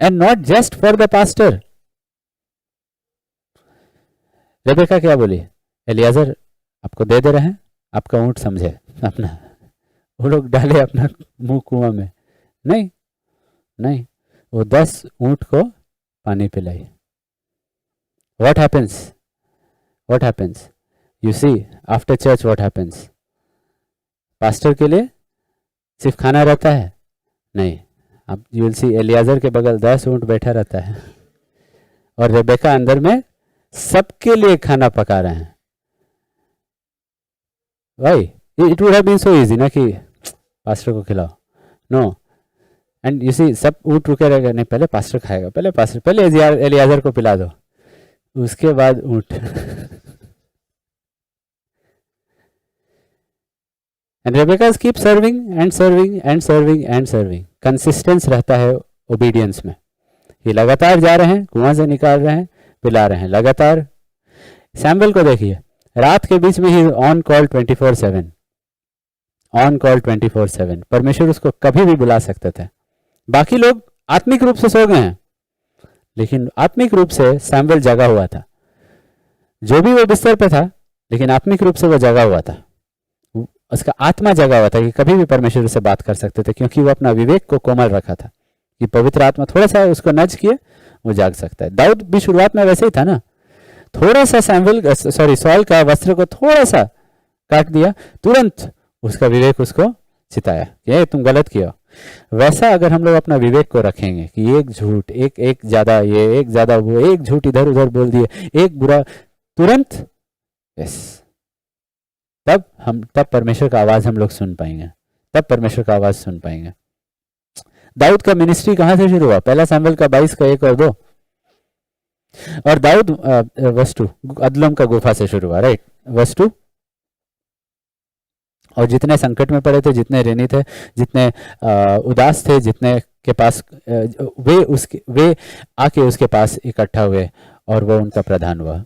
and not just for the pastor. Rebecca क्या बोली? एलियाजर आपको दे रहे हैं, आपका ऊंट समझे अपना, वो लोग डाले अपना मुंह कुआं में। नहीं नहीं, वो 10 ऊंट को पानी पिलाई। What happens? What happens? You see after church what happens? Pastor के लिए सिर्फ खाना रहता है? नहीं, अब यू विल सी एलियाजर के बगल 10 ऊंट बैठा रहता है और रेबेका अंदर में सबके लिए खाना पका रहे हैं। भाई it would have been so easy ना कि पास्टर को खिलाओ, नो। एंड यू सी सब ऊंट रुके रहेगा, नहीं पहले पास्टर खाएगा, पहले पास्टर, पहले एलियाजर को पिला दो, उसके बाद ऊंट। And Rebecca keep serving and serving and serving and serving. Consistence रहता है ओबीडियंस में। ये लगातार जा रहे हैं, कुआं से निकाल रहे हैं, पिला रहे हैं लगातार। सैमुएल को देखिए, रात के बीच में ही ऑन कॉल 24/7, ऑन कॉल 24/7। परमेश्वर उसको कभी भी बुला सकते थे। बाकी लोग आत्मिक रूप से सो गए हैं, लेकिन आत्मिक रूप से सैमुएल जगा हुआ था। जो भी वो बिस्तर पे था, लेकिन आत्मिक रूप से वो जगा हुआ था, उसका आत्मा जगा हुआ था कि कभी भी परमेश्वर से बात कर सकते थे, क्योंकि वो अपना विवेक को कोमल रखा था कि पवित्र आत्मा थोड़ा सा उसको नज किए वो जाग सकता है। दाऊद भी शुरुआत में वैसे ही था ना, थोड़ा सा सॉल का वस्त्र को थोड़ा सा काट दिया, तुरंत उसका विवेक उसको चिताया कि ये तुम गलत किया। वैसा अगर हम लोग अपना विवेक को रखेंगे कि एक झूठ, एक ज्यादा ये, एक ज्यादा वो, एक झूठ इधर उधर बोल दिए, एक बुरा, तुरंत यस, तब परमेश्वर का आवाज हम लोग सुन पाएंगे, तब परमेश्वर का आवाज सुन पाएंगे। दाऊद का मिनिस्ट्री कहां से शुरू हुआ? पहला सैमुएल का 22 का 1 और 2। और दाऊद वर्स 2 अदलम का गुफा से शुरू हुआ, राइट, वर्स 2। और जितने संकट में पड़े थे, जितने ऋणी थे, जितने उदास थे, जितने के पास वे आके उसके पास इकट्ठा हुए और वो उनका प्रधान हुआ।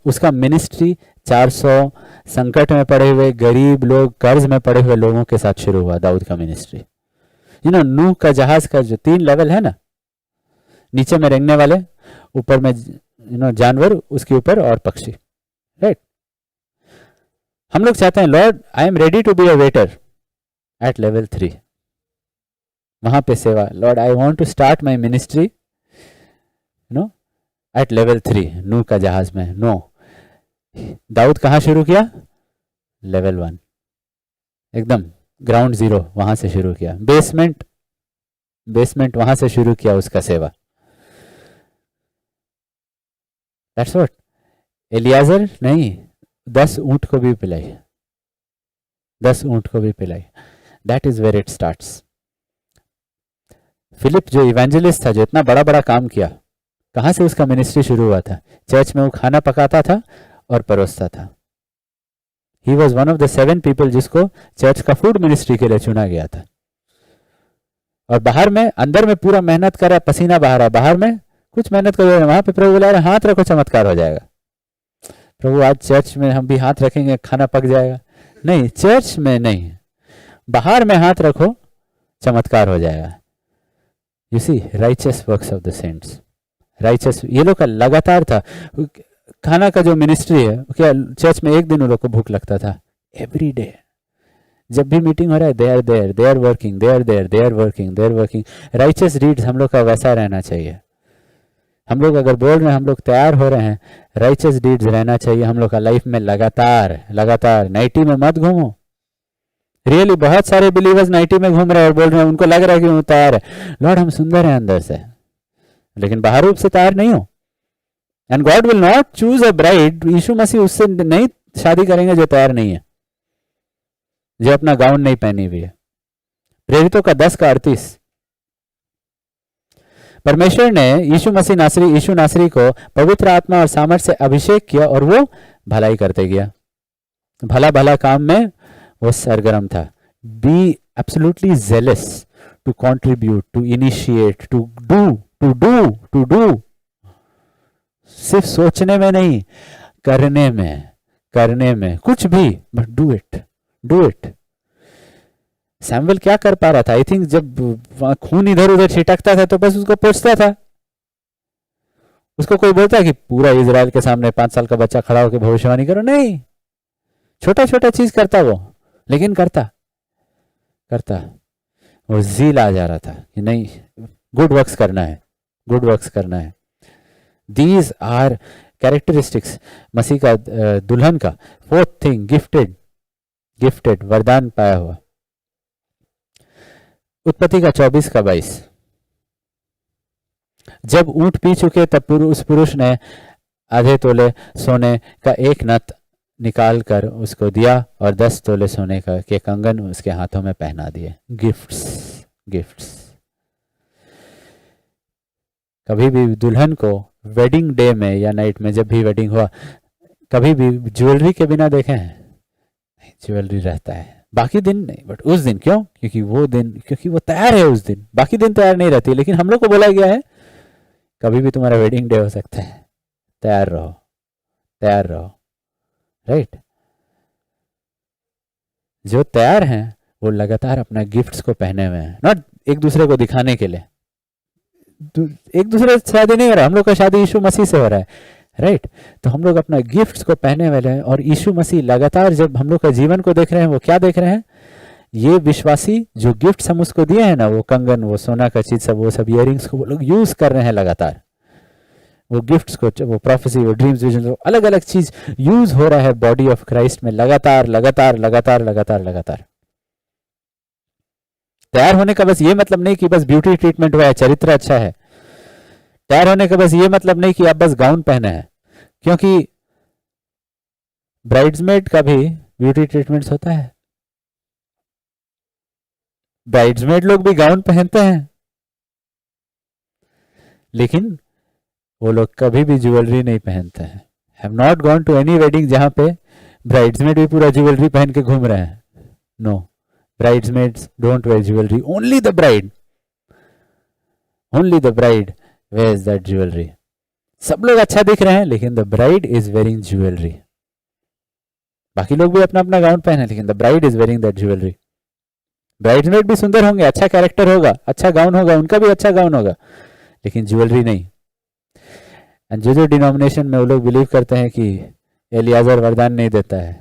उसका मिनिस्ट्री 400 संकट में पड़े हुए गरीब लोग, कर्ज में पड़े हुए लोगों के साथ शुरू हुआ दाऊद का मिनिस्ट्री। नूह का जहाज का जो 3 लेवल है ना, नीचे में रेंगने वाले, ऊपर में जानवर, उसके ऊपर और पक्षी, राइट। हम लोग चाहते हैं Lord I am ready to be a waiter at level 3, वहां पे सेवा। Lord I want to start my ministry at level 3, नूह का जहाज में। नो, दाऊद कहां शुरू किया? लेवल 1, एकदम ग्राउंड जीरो, वहां से शुरू किया। बेसमेंट वहां से शुरू किया उसका सेवा। That's what. एलियाजर नहीं, 10 ऊंट को भी पिलाई, 10 ऊंट को भी पिलाई। That is where it starts. Philip जो इवेंजलिस्ट था, जो इतना बड़ा बड़ा काम किया, कहां से उसका मिनिस्ट्री शुरू हुआ था? चर्च में वो खाना पकाता था और परोसता था। He was one of the 7 people जिसको चर्च का फूड मिनिस्ट्री के लिए चुना गया था। और बाहर में, अंदर में पूरा मेहनत कर रहा, पसीना बहा रहा, बाहर में कुछ मेहनत कर रहा, वहां पे प्रभु बुला रहा, हाथ रखो चमत्कार हो जाएगा। प्रभु आज चर्च में हम भी हाथ रखेंगे, खाना पक जाएगा। नहीं, चर्च में नहीं, बाहर में हाथ रखो चमत्कार हो जाएगा। You see righteous works of the saints, righteous, ये लोग का लगातार था। खाना का जो मिनिस्ट्री है, क्या चर्च में एक दिन उन लोग को भूख लगता था? एवरी डे जब भी मीटिंग हो रहा है, they are there, they are working, they are there, they are working, they are working. Righteous deeds हम लोग का वैसा रहना चाहिए। हम लोग अगर बोल रहे हैं हम लोग तैयार हो रहे हैं, राइचस डीड्स रहना चाहिए हम लोग का लाइफ में लगातार लगातार। नाइटी में मत घूमो। रियली बहुत सारे बिलीवर्स नाइटी में घूम रहे हैं और बोल रहे हैं, उनको लग रहा है कि वो तैयार है। लॉर्ड हम सुंदर हैं अंदर से, लेकिन बाहर रूप से तैयार नहीं हो। And God will not choose a bride, यीशु मसीह उससे नहीं शादी करेंगे जो तैयार नहीं है, जो अपना गाउन नहीं पहनी हुई है। प्रेरितों का 10:38, परमेश्वर ने यीशु नासरी को पवित्र आत्मा और सामर्थ से अभिषेक किया और वो भलाई करते गया। भला भला काम में वो सरगर्म था। Be absolutely jealous to contribute, to initiate, to do. सिर्फ सोचने में नहीं, करने में कुछ भी, बट डू इट। सैमुअल क्या कर पा रहा था? आई थिंक जब खून इधर उधर छिटकता था तो बस उसको पूछता था। उसको कोई बोलता कि पूरा इजराइल के सामने 5 साल का बच्चा खड़ा होकर भविष्यवाणी करो? नहीं, छोटा छोटा चीज करता वो, लेकिन करता। वो जील आ जा रहा था कि नहीं, गुड वर्क्स करना है। दीज आर कैरेक्टरिस्टिक्स मसीह का दुल्हन का। 4th थिंग, गिफ्टेड, वरदान पाया हुआ। उत्पत्ति का 24:22, जब ऊंट पी चुके तब उस पुरुष ने आधे तोले सोने का एक नत निकाल कर उसको दिया और 10 तोले सोने के कंगन उसके हाथों में पहना दिए। गिफ्ट्स। कभी भी दुल्हन को वेडिंग डे में या नाइट में, जब भी वेडिंग हुआ, कभी भी ज्वेलरी के बिना देखे हैं? ज्वेलरी रहता है, बाकी दिन नहीं, बट उस दिन क्यों? क्योंकि वो तैयार है उस दिन। बाकी दिन तैयार नहीं रहती, लेकिन हम लोग को बोला गया है कभी भी तुम्हारा वेडिंग डे हो सकता है, तैयार रहो। राइट? जो तैयार हैं वो लगातार अपना गिफ्ट्स को पहने हुए हैं, नॉट एक दूसरे को दिखाने के लिए। एक दूसरे से शादी नहीं हो रहा, हम लोग का शादी यीशु मसीह से हो रहा है। राइट? तो हम लोग अपना गिफ्ट्स को पहने वाले हैं, और यीशु मसीह लगातार जब हम लोग का जीवन को देख रहे हैं, वो क्या देख रहे हैं? ये विश्वासी जो गिफ्ट्स हम उसको दिए हैं ना, वो कंगन, वो सोना का चीज सब, वो सब इयरिंग्स को वो लोग यूज कर रहे हैं लगातार। वो गिफ्ट्स को, वो प्रोफेसी, वो ड्रीम्स, विजन, अलग अलग चीज यूज हो रहा है बॉडी ऑफ क्राइस्ट में लगातार। तैयार होने का बस ये मतलब नहीं कि बस ब्यूटी ट्रीटमेंट हुआ है, चरित्र अच्छा है। तैयार होने का बस ये मतलब नहीं कि आप बस गाउन पहने हैं, क्योंकि ब्राइड्समेड का भी ब्यूटी ट्रीटमेंट्स होता है। ब्राइड्समेड लोग भी गाउन पहनते हैं, लेकिन वो लोग कभी भी ज्वेलरी नहीं पहनते हैं। Have not gone to any wedding जहां पे ब्राइड्समेड भी पूरा ज्वेलरी पहन के घूम रहे हैं। No, bridesmaids don't wear jewellery, only the bride wears that jewellery. सब लोग अच्छा दिख रहे हैं, लेकिन the bride is wearing jewellery. बाकी लोग भी अपना अपना गाउन पहने, लेकिन the bride is wearing that jewellery. Bridesmaid भी सुंदर होंगे, अच्छा कैरेक्टर होगा, अच्छा गाउन होगा, उनका भी अच्छा गाउन होगा, लेकिन ज्वेलरी नहीं। जो डिनोमिनेशन में वो लोग बिलीव करते हैं कि एलियाजर वरदान नहीं देता है,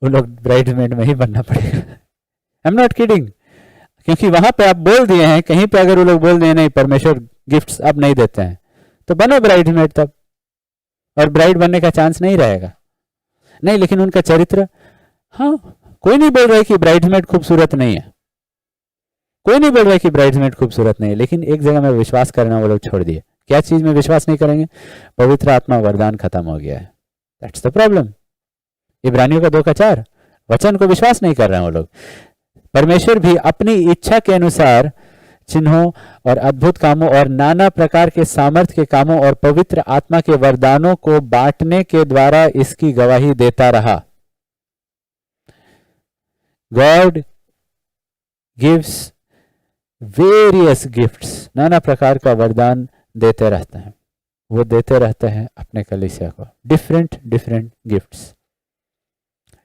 वो लोग ब्राइडमेड में ही बनना पड़ेगा। आई एम नॉट किडिंग, क्योंकि वहां पे आप बोल दिए हैं, कहीं पे अगर वो लोग बोल दिए नहीं परमेश्वर गिफ्ट्स अब नहीं देते हैं, तो बनो ब्राइडमेड तब, और ब्राइड बनने का चांस नहीं रहेगा। नहीं, लेकिन उनका चरित्र, हाँ, कोई नहीं बोल रहा है कि ब्राइडमेड खूबसूरत नहीं है, लेकिन एक जगह में विश्वास करना वो लोग छोड़ दिए। क्या चीज में विश्वास नहीं करेंगे? पवित्र आत्मा वरदान खत्म हो गया है। That's the problem. इब्रानियों का 2:4, वचन को विश्वास नहीं कर रहे हैं वो लोग। परमेश्वर भी अपनी इच्छा के अनुसार चिन्हों और अद्भुत कामों और नाना प्रकार के सामर्थ के कामों और पवित्र आत्मा के वरदानों को बांटने के द्वारा इसकी गवाही देता रहा। गॉड गिव्स वेरियस गिफ्ट्स, नाना प्रकार का वरदान देते रहते हैं। वो देते रहते हैं अपने कलीसिया को, different gifts.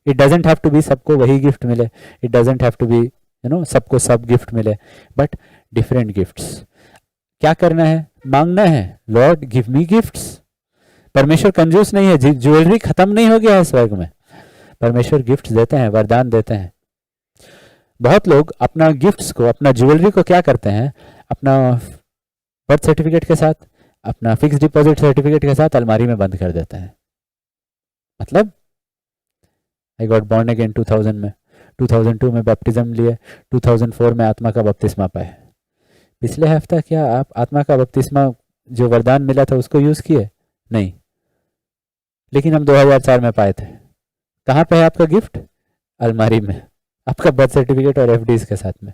It doesn't have to be सबको वही गिफ्ट मिले, it doesn't have to be सबको सब गिफ्ट मिले, बट डिफरेंट गिफ्ट्स। क्या करना है? मांगना है, लॉर्ड गिव मी गिफ्ट्स। परमेश्वर कंजूस नहीं है, ज्वेलरी खत्म नहीं हो गया है स्वर्ग में। परमेश्वर गिफ्ट देते हैं, वरदान देते हैं। बहुत लोग अपना गिफ्ट्स को, अपना ज्वेलरी को क्या करते हैं, अपना बर्थ सर्टिफिकेट के साथ, अपना फिक्स डिपॉजिट सर्टिफिकेट के साथ अलमारी में बंद कर देते हैं। मतलब आई गॉट बॉर्न अगेन 2000 में, 2002 में बैप्टिज्म लिए, 2004 में आत्मा का बपतिस्मा पाए। पिछले हफ्ता क्या आप आत्मा का बपतिस्मा जो वरदान मिला था उसको यूज किए? नहीं। लेकिन हम 2004 में पाए थे। कहाँ पे है आपका गिफ्ट? अलमारी में, आपका बर्थ सर्टिफिकेट और एफडीज के साथ में।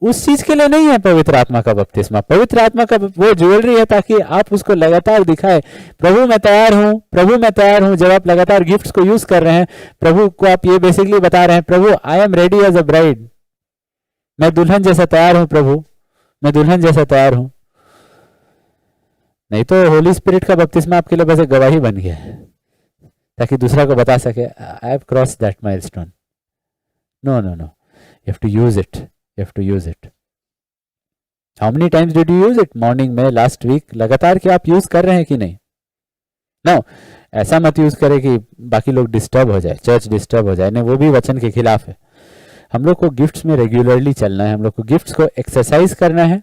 उस चीज के लिए नहीं है पवित्र आत्मा का बपतिस्मा। पवित्र आत्मा का वो ज्वेलरी है ताकि आप उसको लगातार दिखाए, प्रभु मैं तैयार हूं, प्रभु मैं तैयार हूं। जब आप लगातार गिफ्ट्स को यूज कर रहे हैं, प्रभु को आप ये बेसिकली बता रहे हैं, प्रभु I am ready as a bride, मैं दुल्हन जैसा तैयार हूं, प्रभु मैं दुल्हन जैसा तैयार हूं। नहीं तो होली स्पिरिट का बपतिस्मा आपके लिए बस एक गवाही बन गया है ताकि दूसरा को बता सके I have cross that milestone. No no no, you have to use it, you have to use it. How many times did you use it? Morning में, लास्ट वीक, लगातार क्या आप यूज कर रहे हैं कि नहीं? नो, ऐसा मत यूज करें कि बाकी लोग डिस्टर्ब हो जाए, चर्च डिस्टर्ब हो जाए। नहीं, वो भी वचन के खिलाफ है। हम लोग को गिफ्ट्स में रेगुलरली चलना है, हम लोग को गिफ्ट्स को एक्सरसाइज करना है।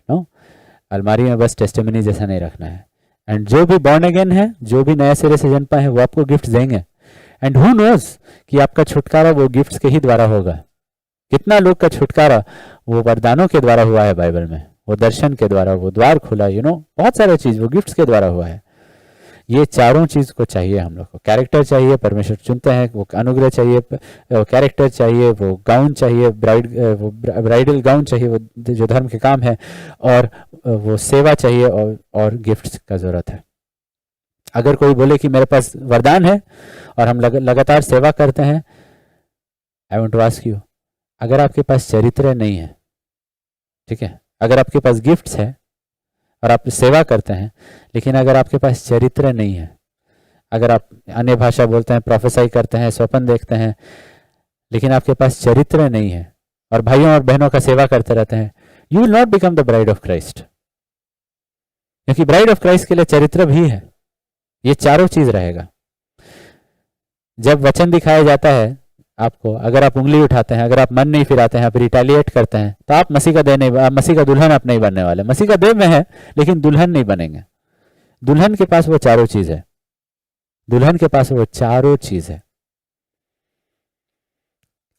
नो, अलमारी में बस टेस्टिमनी जैसा नहीं रखना है। एंड जो भी बॉर्न अगेन है, जो भी नए सिरे से जन्म पाए हैं, वो आपको गिफ्ट देंगे। एंड हु नोज कि आपका छुटकारा वो गिफ्ट्स के ही द्वारा होगा। कितना लोग का छुटकारा वो वरदानों के द्वारा हुआ है बाइबल में, वो दर्शन के द्वारा, वो द्वार खुला, बहुत सारे चीज वो गिफ्ट्स के द्वारा हुआ है। ये चारों चीज को चाहिए हम लोग को। कैरेक्टर चाहिए, परमेश्वर चुनते हैं, वो अनुग्रह चाहिए, कैरेक्टर चाहिए, वो गाउन चाहिए, वो ब्राइडल गाउन चाहिए, वो जो धर्म के काम है, और वो सेवा चाहिए, और गिफ्ट्स का जरूरत है। अगर कोई बोले कि मेरे पास वरदान है और हम लगातार सेवा करते हैं, I want to ask you, अगर आपके पास चरित्र नहीं है, ठीक है, अगर आपके पास गिफ्ट्स है और आप सेवा करते हैं, लेकिन अगर आपके पास चरित्र नहीं है, अगर आप अन्य भाषा बोलते हैं, प्रोफेसाई करते हैं, स्वप्न देखते हैं, लेकिन आपके पास चरित्र नहीं है, और भाइयों और बहनों का सेवा करते रहते हैं, you will not become the bride of Christ. क्योंकि ब्राइड ऑफ क्राइस्ट के लिए चरित्र भी है। ये चारों चीज रहेगा। जब वचन दिखाया जाता है आपको, अगर आप उंगली उठाते हैं, अगर आप मन नहीं फिराते हैं, आप रिटेलिएट करते हैं, तो आप मसीह का देह नहीं, आप मसीह का दुल्हन आप नहीं बनने वाले। मसीह का देह में है लेकिन दुल्हन नहीं बनेंगे। दुल्हन के पास वो चारों चीज है, दुल्हन के पास वो चारों चीज है।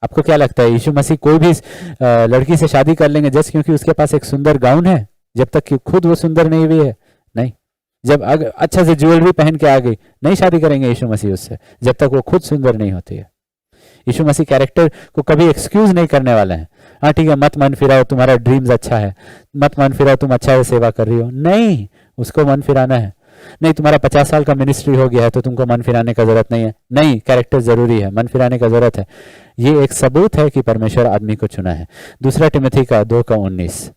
आपको क्या लगता है यीशु मसीह कोई भी लड़की से शादी कर लेंगे जस्ट क्योंकि उसके पास एक सुंदर गाउन है, जब तक कि खुद वो सुंदर नहीं हुई है? नहीं। जब अच्छा से ज्वेलरी पहन के आ गई, नहीं शादी करेंगे यीशु मसीह उससे जब तक वो खुद सुंदर नहीं होती है। यीशु मसीह कैरेक्टर को कभी एक्सक्यूज नहीं करने वाले हैं। हाँ ठीक है, मत मन फिराओ, तुम्हारा ड्रीम्स अच्छा है, मत मन फिराओ, तुम अच्छा से सेवा कर रही हो, नहीं, उसको मन फिराना है। नहीं, तुम्हारा 50 साल का मिनिस्ट्री हो गया है तो तुमको मन फिराने का जरूरत नहीं है, नहीं, कैरेक्टर जरूरी है, मन फिराने का जरूरत है। ये एक सबूत है कि परमेश्वर आदमी को चुना है। दूसरा टिमोथी का 2:19,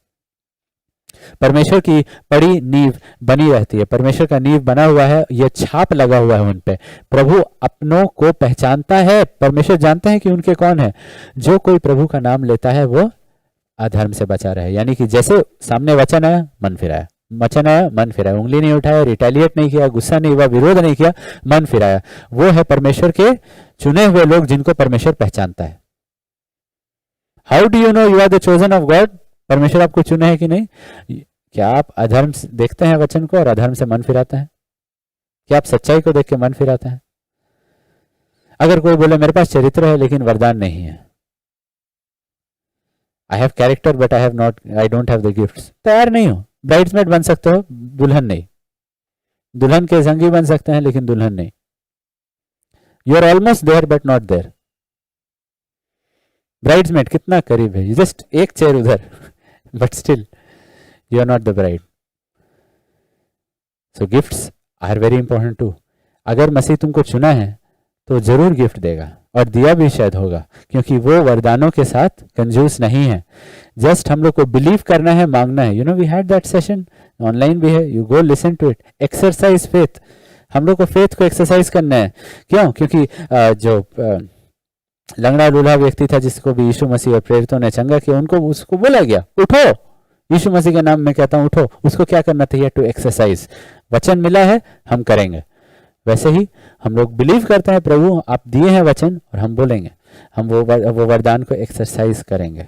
परमेश्वर की बड़ी नींव बनी रहती है, परमेश्वर का नींव बना हुआ है, यह छाप लगा हुआ है उन पे। प्रभु अपनों को पहचानता है, परमेश्वर जानते हैं कि उनके कौन है। जो कोई प्रभु का नाम लेता है वो अधर्म से बचा रहे। यानी कि जैसे सामने वचन आया, मन फिराया, वचन आया, मन फिराया, उंगली नहीं उठाया, रिटेलिएट नहीं किया, गुस्सा नहीं हुआ, विरोध नहीं किया, मन फिराया, वो है परमेश्वर के चुने हुए लोग जिनको परमेश्वर पहचानता है। How do you know you are the chosen of God? परमेश्वर आपको चुने हैं कि नहीं? क्या आप अधर्म देखते हैं वचन को और अधर्म से मन फिराते हैं? क्या आप सच्चाई को देख के मन फिराते हैं? अगर कोई बोले मेरे पास चरित्र है लेकिन वरदान नहीं है, I have character but I don't have the gifts, तैयार नहीं हो, ब्राइड्समेड बन सकते हो, दुल्हन नहीं, दुल्हन के संगी बन सकते हैं लेकिन दुल्हन नहीं। You are almost there but not there. Bridesmaid कितना करीब है, जस्ट एक चेयर उधर, but still you are not the bride. So gifts are very important too. अगर मसीह तुमको चुना है तो जरूर गिफ्ट देगा, और दिया भी शायद होगा, क्योंकि वो वरदानों के साथ कंजूस नहीं है। जस्ट हम लोग को बिलीव करना है, मांगना है। You know we had that session, online भी है, you go listen to it. Exercise faith, हम लोग को फेथ को एक्सरसाइज करना है। क्यों? क्योंकि जो लंगड़ा लूल्हा व्यक्ति था जिसको भी यीशु मसीह और प्रेरितों ने चंगा किया, उसको बोला गया उठो, यीशु मसीह के नाम में कहता हूं उठो, उसको क्या करना चाहिए? To exercise. वचन मिला है, हम करेंगे। वैसे ही हम लोग बिलीव करते हैं, प्रभु आप दिए हैं वचन और हम बोलेंगे, हम वो वरदान को एक्सरसाइज करेंगे।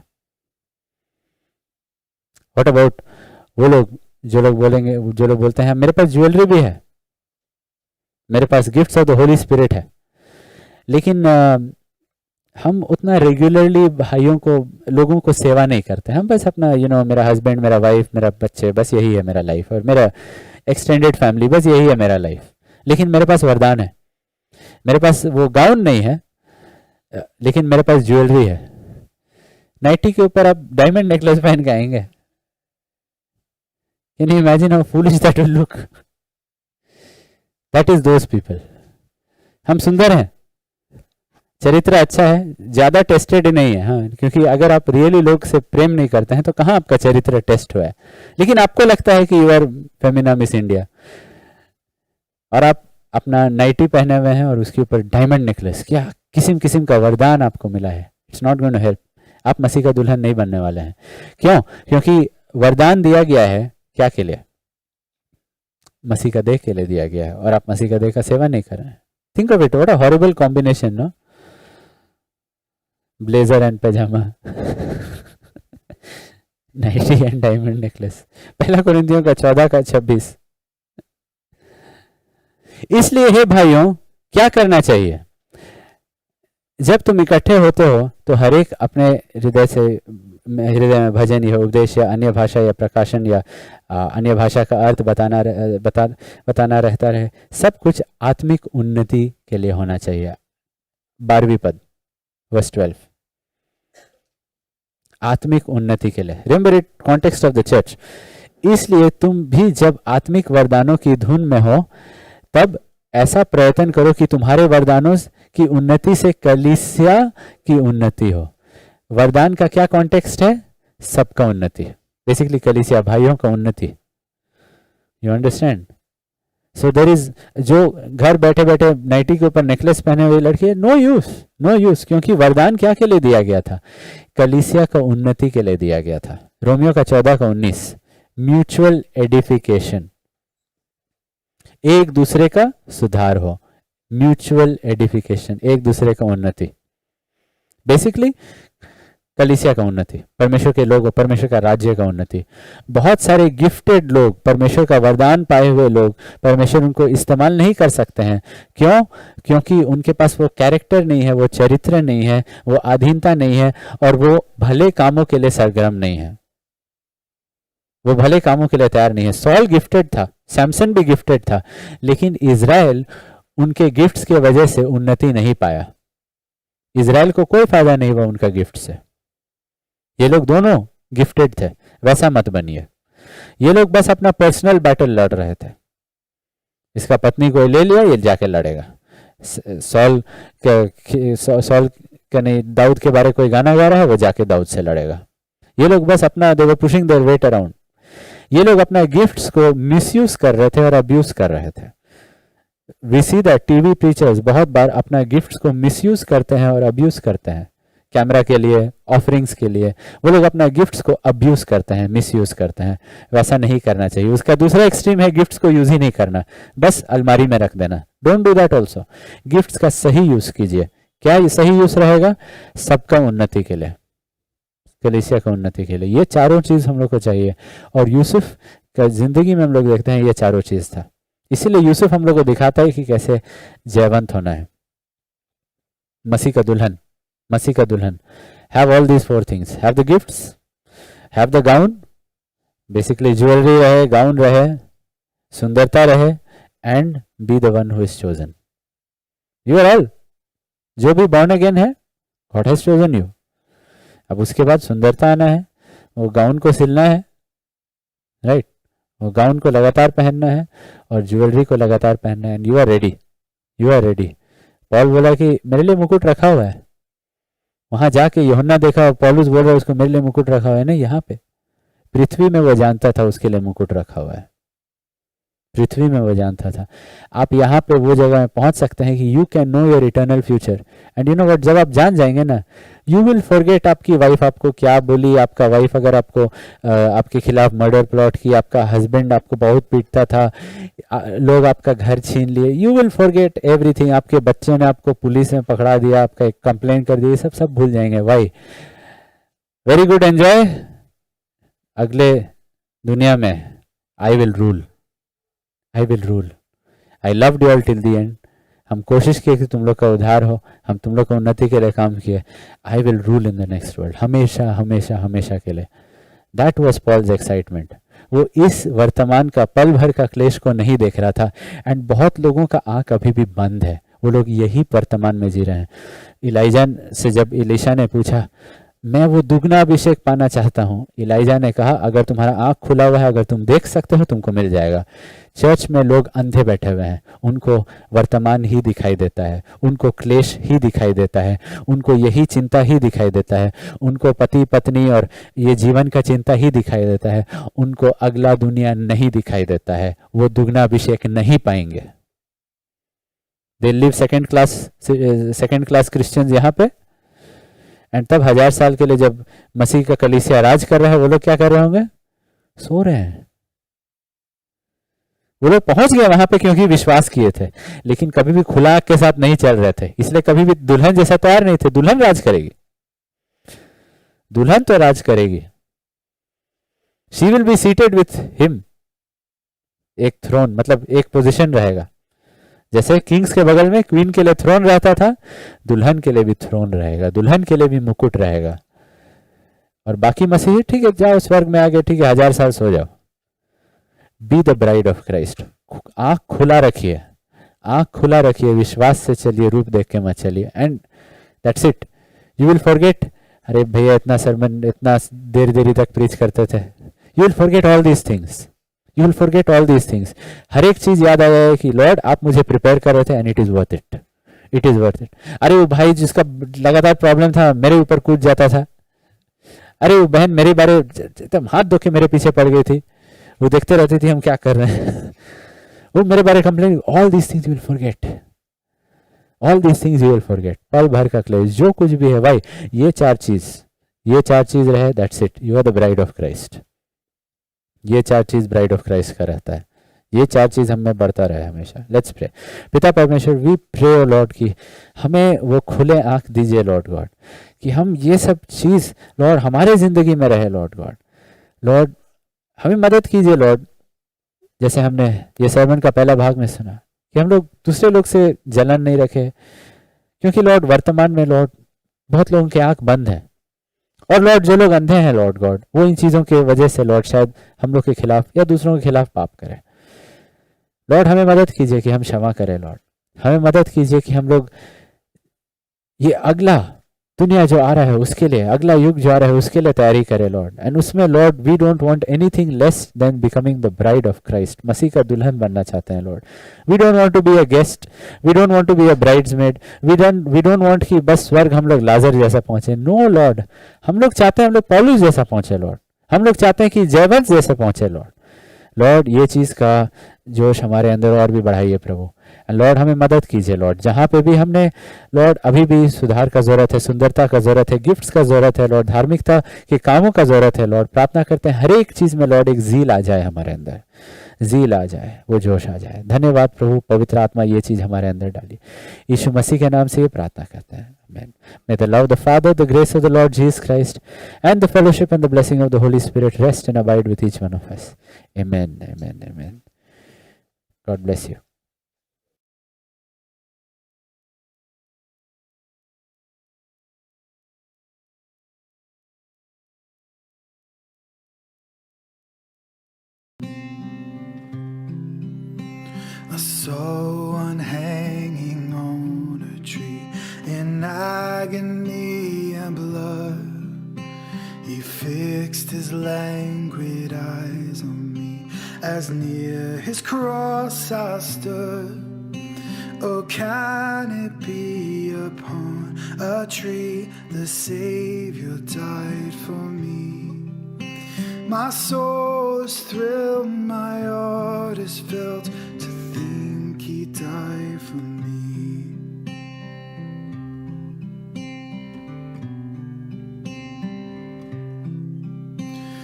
व्हाट अबाउट वो लोग जो लोग बोलेंगे, जो लोग बोलते हैं मेरे पास ज्वेलरी भी है, मेरे पास gifts of the Holy Spirit है, लेकिन हम उतना रेगुलरली भाइयों को, लोगों को सेवा नहीं करते। हम बस अपना मेरा हस्बैंड, मेरा वाइफ, मेरा बच्चे, बस यही है मेरा लाइफ, और मेरा एक्सटेंडेड फैमिली, बस यही है मेरा लाइफ। लेकिन मेरे पास वरदान है, मेरे पास वो गाउन नहीं है, लेकिन मेरे पास ज्वेलरी है। नाइटी के ऊपर आप डायमंड नेकलेस पहन के आएंगे? Can you imagine how foolish that will look? That is those people. हम सुंदर हैं, चरित्र अच्छा है, ज्यादा टेस्टेड नहीं है, हाँ, क्योंकि अगर आप रियली लोग से प्रेम नहीं करते हैं तो कहाँ आपका चरित्र टेस्ट हुआ है। लेकिन आपको लगता है कि you are Femina Miss India, और आप अपना नाइटी पहने हुए हैं और उसके ऊपर डायमंड नेकलेस, क्या किस्म किस्म का वरदान आपको मिला है। It's not going to help. आप मसीह का दुल्हन नहीं बनने वाले हैं। क्यों? क्योंकि वरदान दिया गया है क्या के लिए? मसीह का देह के लिए दिया गया है, और आप मसीह का देह का सेवा नहीं कर रहे हैं। Think of it, what a horrible combination, no? Blazer and pyjama, nightie and diamond necklace. पहला कुरिन्थियों का 14:26। इसलिए हे भाइयों, क्या करना चाहिए? जब तुम इकट्ठे होते हो तो हर एक अपने हृदय में भजन या उपदेश या अन्य भाषा या प्रकाशन या अन्य भाषा का अर्थ बताना रहता रहे। सब कुछ आत्मिक उन्नति के लिए होना चाहिए। 12वीं पद, वर्स 12, आत्मिक उन्नति के लिए। Remember it, context of the church. इसलिए तुम भी जब आत्मिक वरदानों की धुन में हो तब ऐसा प्रयत्न करो कि तुम्हारे वरदानों की उन्नति से कलीसिया की उन्नति हो। वरदान का क्या कॉन्टेक्स्ट है? सबका उन्नति, बेसिकली कलीसिया, भाइयों का उन्नति। You understand? So there is, जो घर बैठे बैठे नाइटी के ऊपर नेकलेस पहने हुए लड़की है, नो यूज, नो यूज, क्योंकि वरदान क्या के लिए दिया गया था? कलीसिया का उन्नति के लिए दिया गया था। रोमियो का 14:19, म्यूचुअल एडिफिकेशन, एक दूसरे का सुधार हो, म्यूचुअल एडिफिकेशन, एक दूसरे का उन्नति, बेसिकली कलीसिया का उन्नति, परमेश्वर के लोग, परमेश्वर का राज्य का उन्नति। बहुत सारे गिफ्टेड लोग, परमेश्वर का वरदान पाए हुए लोग, परमेश्वर उनको इस्तेमाल नहीं कर सकते हैं। क्यों? क्योंकि उनके पास वो कैरेक्टर नहीं है, वो चरित्र नहीं है, वो अधीनता नहीं है, और वो भले कामों के लिए सरगर्म नहीं है, वो भले कामों के लिए तैयार नहीं है। सॉल गिफ्टेड था, सैमसन भी गिफ्टेड था, लेकिन इज़राइल उनके गिफ्ट्स की वजह से उन्नति नहीं पाया। इज़राइल को कोई फायदा नहीं हुआ उनका गिफ्ट से। ये लोग दोनों गिफ्टेड थे, वैसा मत बनिए। ये लोग बस अपना पर्सनल बैटल लड़ रहे थे। इसका पत्नी को ले लिया, ये जाके लड़ेगा। सॉल का नहीं, दाऊद के बारे कोई गाना गा रहा है, वो जाके दाऊद से लड़ेगा। ये लोग बस अपना, दे were pushing there wait around. ये लोग अपना गिफ्ट्स को मिसयूज कर रहे थे और अब्यूज कर रहे थे। We see that TV preachers बहुत बार अपना गिफ्ट्स को मिसयूज करते हैं और अब्यूज करते हैं। कैमरा के लिए, ऑफरिंग्स के लिए, वो लोग अपना गिफ्ट्स को अब्यूज करते हैं, मिसयूज करते हैं। वैसा नहीं करना चाहिए। उसका दूसरा एक्सट्रीम है गिफ्ट्स को यूज ही नहीं करना, बस अलमारी में रख देना। Don't do that also. Gifts का सही यूज कीजिए। क्या सही यूज रहेगा? सबका उन्नति के लिए, कलीसिया का उन्नति के लिए। ये चारों चीज हम लोग को चाहिए, और यूसुफ का जिंदगी में हम लोग देखते हैं ये चारों चीज था। इसीलिए यूसुफ हम लोग को दिखाता है कि कैसे जयवंत होना है। मसीह का दुल्हन, मसीह का दुल्हन, have all these 4 things, have the gifts, have the gown, basically jewellery रहे, गाउन रहे, सुंदरता रहे, and be the one who is chosen. You are all, जो भी बॉर्न अगेन है, गॉड हैज चोजन यू। अब उसके बाद सुंदरता आना है, वो गाउन को सिलना है, राइट, वो गाउन को लगातार पहनना है और ज्वेलरी को लगातार पहनना है, and you are ready, you are ready. Paul बोला कि मेरे लिए मुकुट रखा हुआ है। वहां जाके यूहन्ना देखा, पौलुस बोल रहा है उसको मेरे लिए मुकुट रखा हुआ है। नहीं, यहाँ पे पृथ्वी में वो जानता था उसके लिए मुकुट रखा हुआ है। पृथ्वी में वो जानता था। आप यहाँ पे वो जगह में पहुंच सकते हैं कि you can know your eternal future. And you know what, जब आप जान जाएंगे ना, यू विल फॉरगेट आपकी वाइफ आपको क्या बोली, आपका वाइफ अगर आपको आपके खिलाफ मर्डर प्लॉट की, आपका हस्बैंड आपको बहुत पीटता था, लोग आपका घर छीन लिए, यू विल फॉरगेट एवरीथिंग। आपके बच्चों ने आपको पुलिस में पकड़ा दिया, आपका एक कंप्लेंट कर दिया, सब भूल जाएंगे। वाई वेरी गुड, एंजॉय अगले दुनिया में। आई will rule, I will rule, I loved you all till the end. हम कोशिश किए कि तुम लोग का उद्धार हो, हम तुम लोग का उन्नति के लिए काम किए। I will rule in the next world, हमेशा हमेशा हमेशा के लिए। That was Paul's excitement. वो इस वर्तमान का पल भर का क्लेश को नहीं देख रहा था। एंड बहुत लोगों का आंख अभी भी बंद है, वो लोग यही वर्तमान में जी रहे हैं। इलाइजा से जब एलीशा ने पूछा, मैं वो दुगना अभिषेक पाना चाहता हूँ, इलाइजा ने कहा, अगर तुम्हारा आंख खुला हुआ है, अगर तुम देख सकते हो, तुमको मिल जाएगा। चर्च में लोग अंधे बैठे हुए हैं, उनको वर्तमान ही दिखाई देता है, उनको क्लेश ही दिखाई देता है, उनको यही चिंता ही दिखाई देता है, उनको पति पत्नी और ये जीवन का चिंता ही दिखाई देता है, उनको अगला दुनिया नहीं दिखाई देता है। वो दुगना अभिषेक नहीं पाएंगे। They live second class Christians यहाँ पे। एंड तब 1000 साल के लिए जब मसीह का कलीसिया राज कर रहा है, वो लोग क्या कर रहे होंगे? सो रहे हैं। वो लोग पहुंच गए वहां पे क्योंकि विश्वास किए थे, लेकिन कभी भी खुला आंख के साथ नहीं चल रहे थे, इसलिए कभी भी दुल्हन जैसा तैयार नहीं थे। दुल्हन राज करेगी, दुल्हन तो राज करेगी। She will be seated with him. एक थ्रोन मतलब एक पोजीशन रहेगा, जैसे किंग्स के बगल में क्वीन के लिए थ्रोन रहता था, दुल्हन के लिए भी थ्रोन रहेगा, दुल्हन के लिए भी मुकुट रहेगा। और बाकी मसीही, ठीक है जाओ स्वर्ग में आगे, ठीक है 1000 साल सो जाओ। B the bride of Christ. आंख खुला रखिए, आंख खुला रखिए, विश्वास से चलिए, रूप देख के मत चलिए। And that's it. You will forget, अरे भैया इतना सरमन इतना देर तक प्रीच करते थे। You will forget all these things, you will forget all these things. हर एक चीज याद आ जाए कि लॉर्ड आप मुझे प्रिपेयर कर रहे थे, and it is worth it, it is worth it. अरे वो भाई जिसका लगातार प्रॉब्लम था मेरे ऊपर कूद जाता था, अरे वो बहन मेरे बारे एकदम हाथ धो के मेरे पीछे पड़ गई थी, वो देखते रहती थी हम क्या कर रहे हैं वो मेरे बारे complain. All these things you will forget, all these things you will forget. पल भर का क्लेश जो कुछ भी है भाई, ये चार चीज रहे, that's it, you are the bride of Christ. ये चार चीज ब्राइड ऑफ क्राइस्ट का रहता है, ये चार चीज हमें बढ़ता रहे हमेशा। Let's pray. पिता परमेश्वर, वी प्रे ओ लॉर्ड कि हमें वो खुले आंख दीजिए लॉर्ड गॉड, कि हम ये सब चीज लॉर्ड हमारे जिंदगी में रहे लॉर्ड गॉड। लॉर्ड हमें मदद कीजिए लॉर्ड, जैसे हमने ये सर्मन का पहला भाग में सुना कि हम लोग दूसरे लोग से जलन नहीं रखे, क्योंकि लॉर्ड वर्तमान में लॉर्ड बहुत लोगों की आंख बंद है, और लॉर्ड जो लोग अंधे हैं लॉर्ड गॉड, वो इन चीजों की वजह से लॉर्ड शायद हम लोग के खिलाफ या दूसरों के खिलाफ पाप करें। लॉर्ड हमें मदद कीजिए कि हम क्षमा करें लॉर्ड, हमें मदद कीजिए कि हम लोग ये अगला दुनिया जो आ रहा है उसके लिए, अगला युग जो आ रहा है उसके लिए तैयारी करें लॉर्ड। एंड उसमें Lord we don't want anything less than becoming the bride of Christ. मसीह का दुल्हन बनना चाहते हैं Lord. We don't want to be a guest, we don't want to be a bridesmaid, we don't want कि बस स्वर्ग हम लोग लाजर जैसा पहुंचे। नो लॉर्ड, हम लोग चाहते हैं हम लोग पौलुस जैसा पहुंचे लॉर्ड, हम लोग चाहते हैं कि जयवंश जैसे पहुंचे लॉर्ड। लॉर्ड ये चीज का जोश हमारे अंदर और भी बढ़ाइए प्रभु। लॉर्ड हमें मदद कीजिए लॉर्ड, जहाँ पे भी हमने लॉर्ड अभी भी सुधार का जरूरत है, सुंदरता का जरूरत है, गिफ्ट्स का जरूरत है लॉर्ड, धार्मिकता के कामों का जरूरत है लॉर्ड। प्रार्थना करते हैं हर एक चीज में लॉर्ड एक जील आ जाए, हमारे अंदर जील आ जाए, वो जोश आ जाए। धन्यवाद प्रभु, पवित्र आत्मा ये चीज हमारे अंदर डाली। यीशु मसीह के नाम से ये प्रार्थना करते हैं, आमीन। May the love of the Father, the grace of the Lord Jesus Christ, and the fellowship and the blessing of the Holy Spirit rest and abide with each one of us. Amen, amen, amen. God bless you. I saw one hanging on a tree in agony and blood. He fixed his languid eyes on me as near his cross I stood. Oh, can it be upon a tree the Savior died for me? My soul is thrilled, my heart is filled to think he died for me.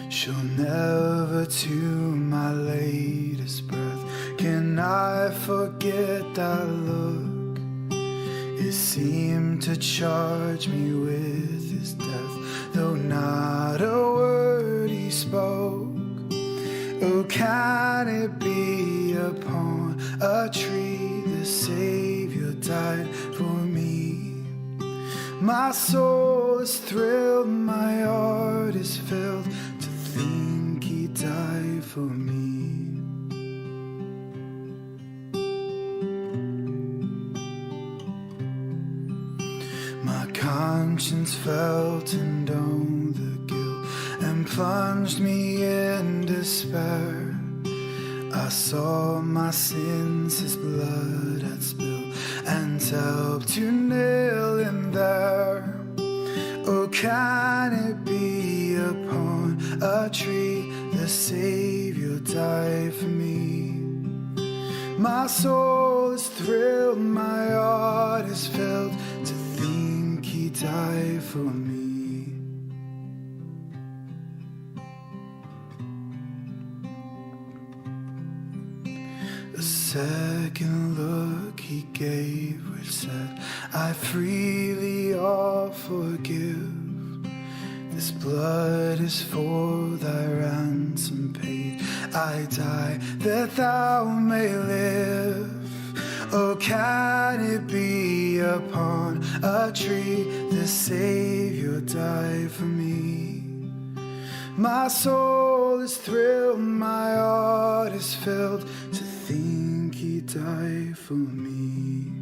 She'll never to my latest breath. Can I forget that look? It seemed to charge me with his death, though not a word he spoke. Oh, can it be upon a tree the Savior died for me? My soul is thrilled, my heart is filled to think he died for me. My conscience felt and owned the guilt and plunged me in despair. I saw my sins his blood had spilled and helped to nail him there. Oh, can it be upon a tree the Savior died for me? My soul is thrilled, my heart is filled to think he died for me. A second look he gave which said, I freely all forgive. This blood is for thy ransom paid. I die that thou may live. Oh, can it be upon a tree the Savior died for me? My soul is thrilled, my heart is filled to think he died for me.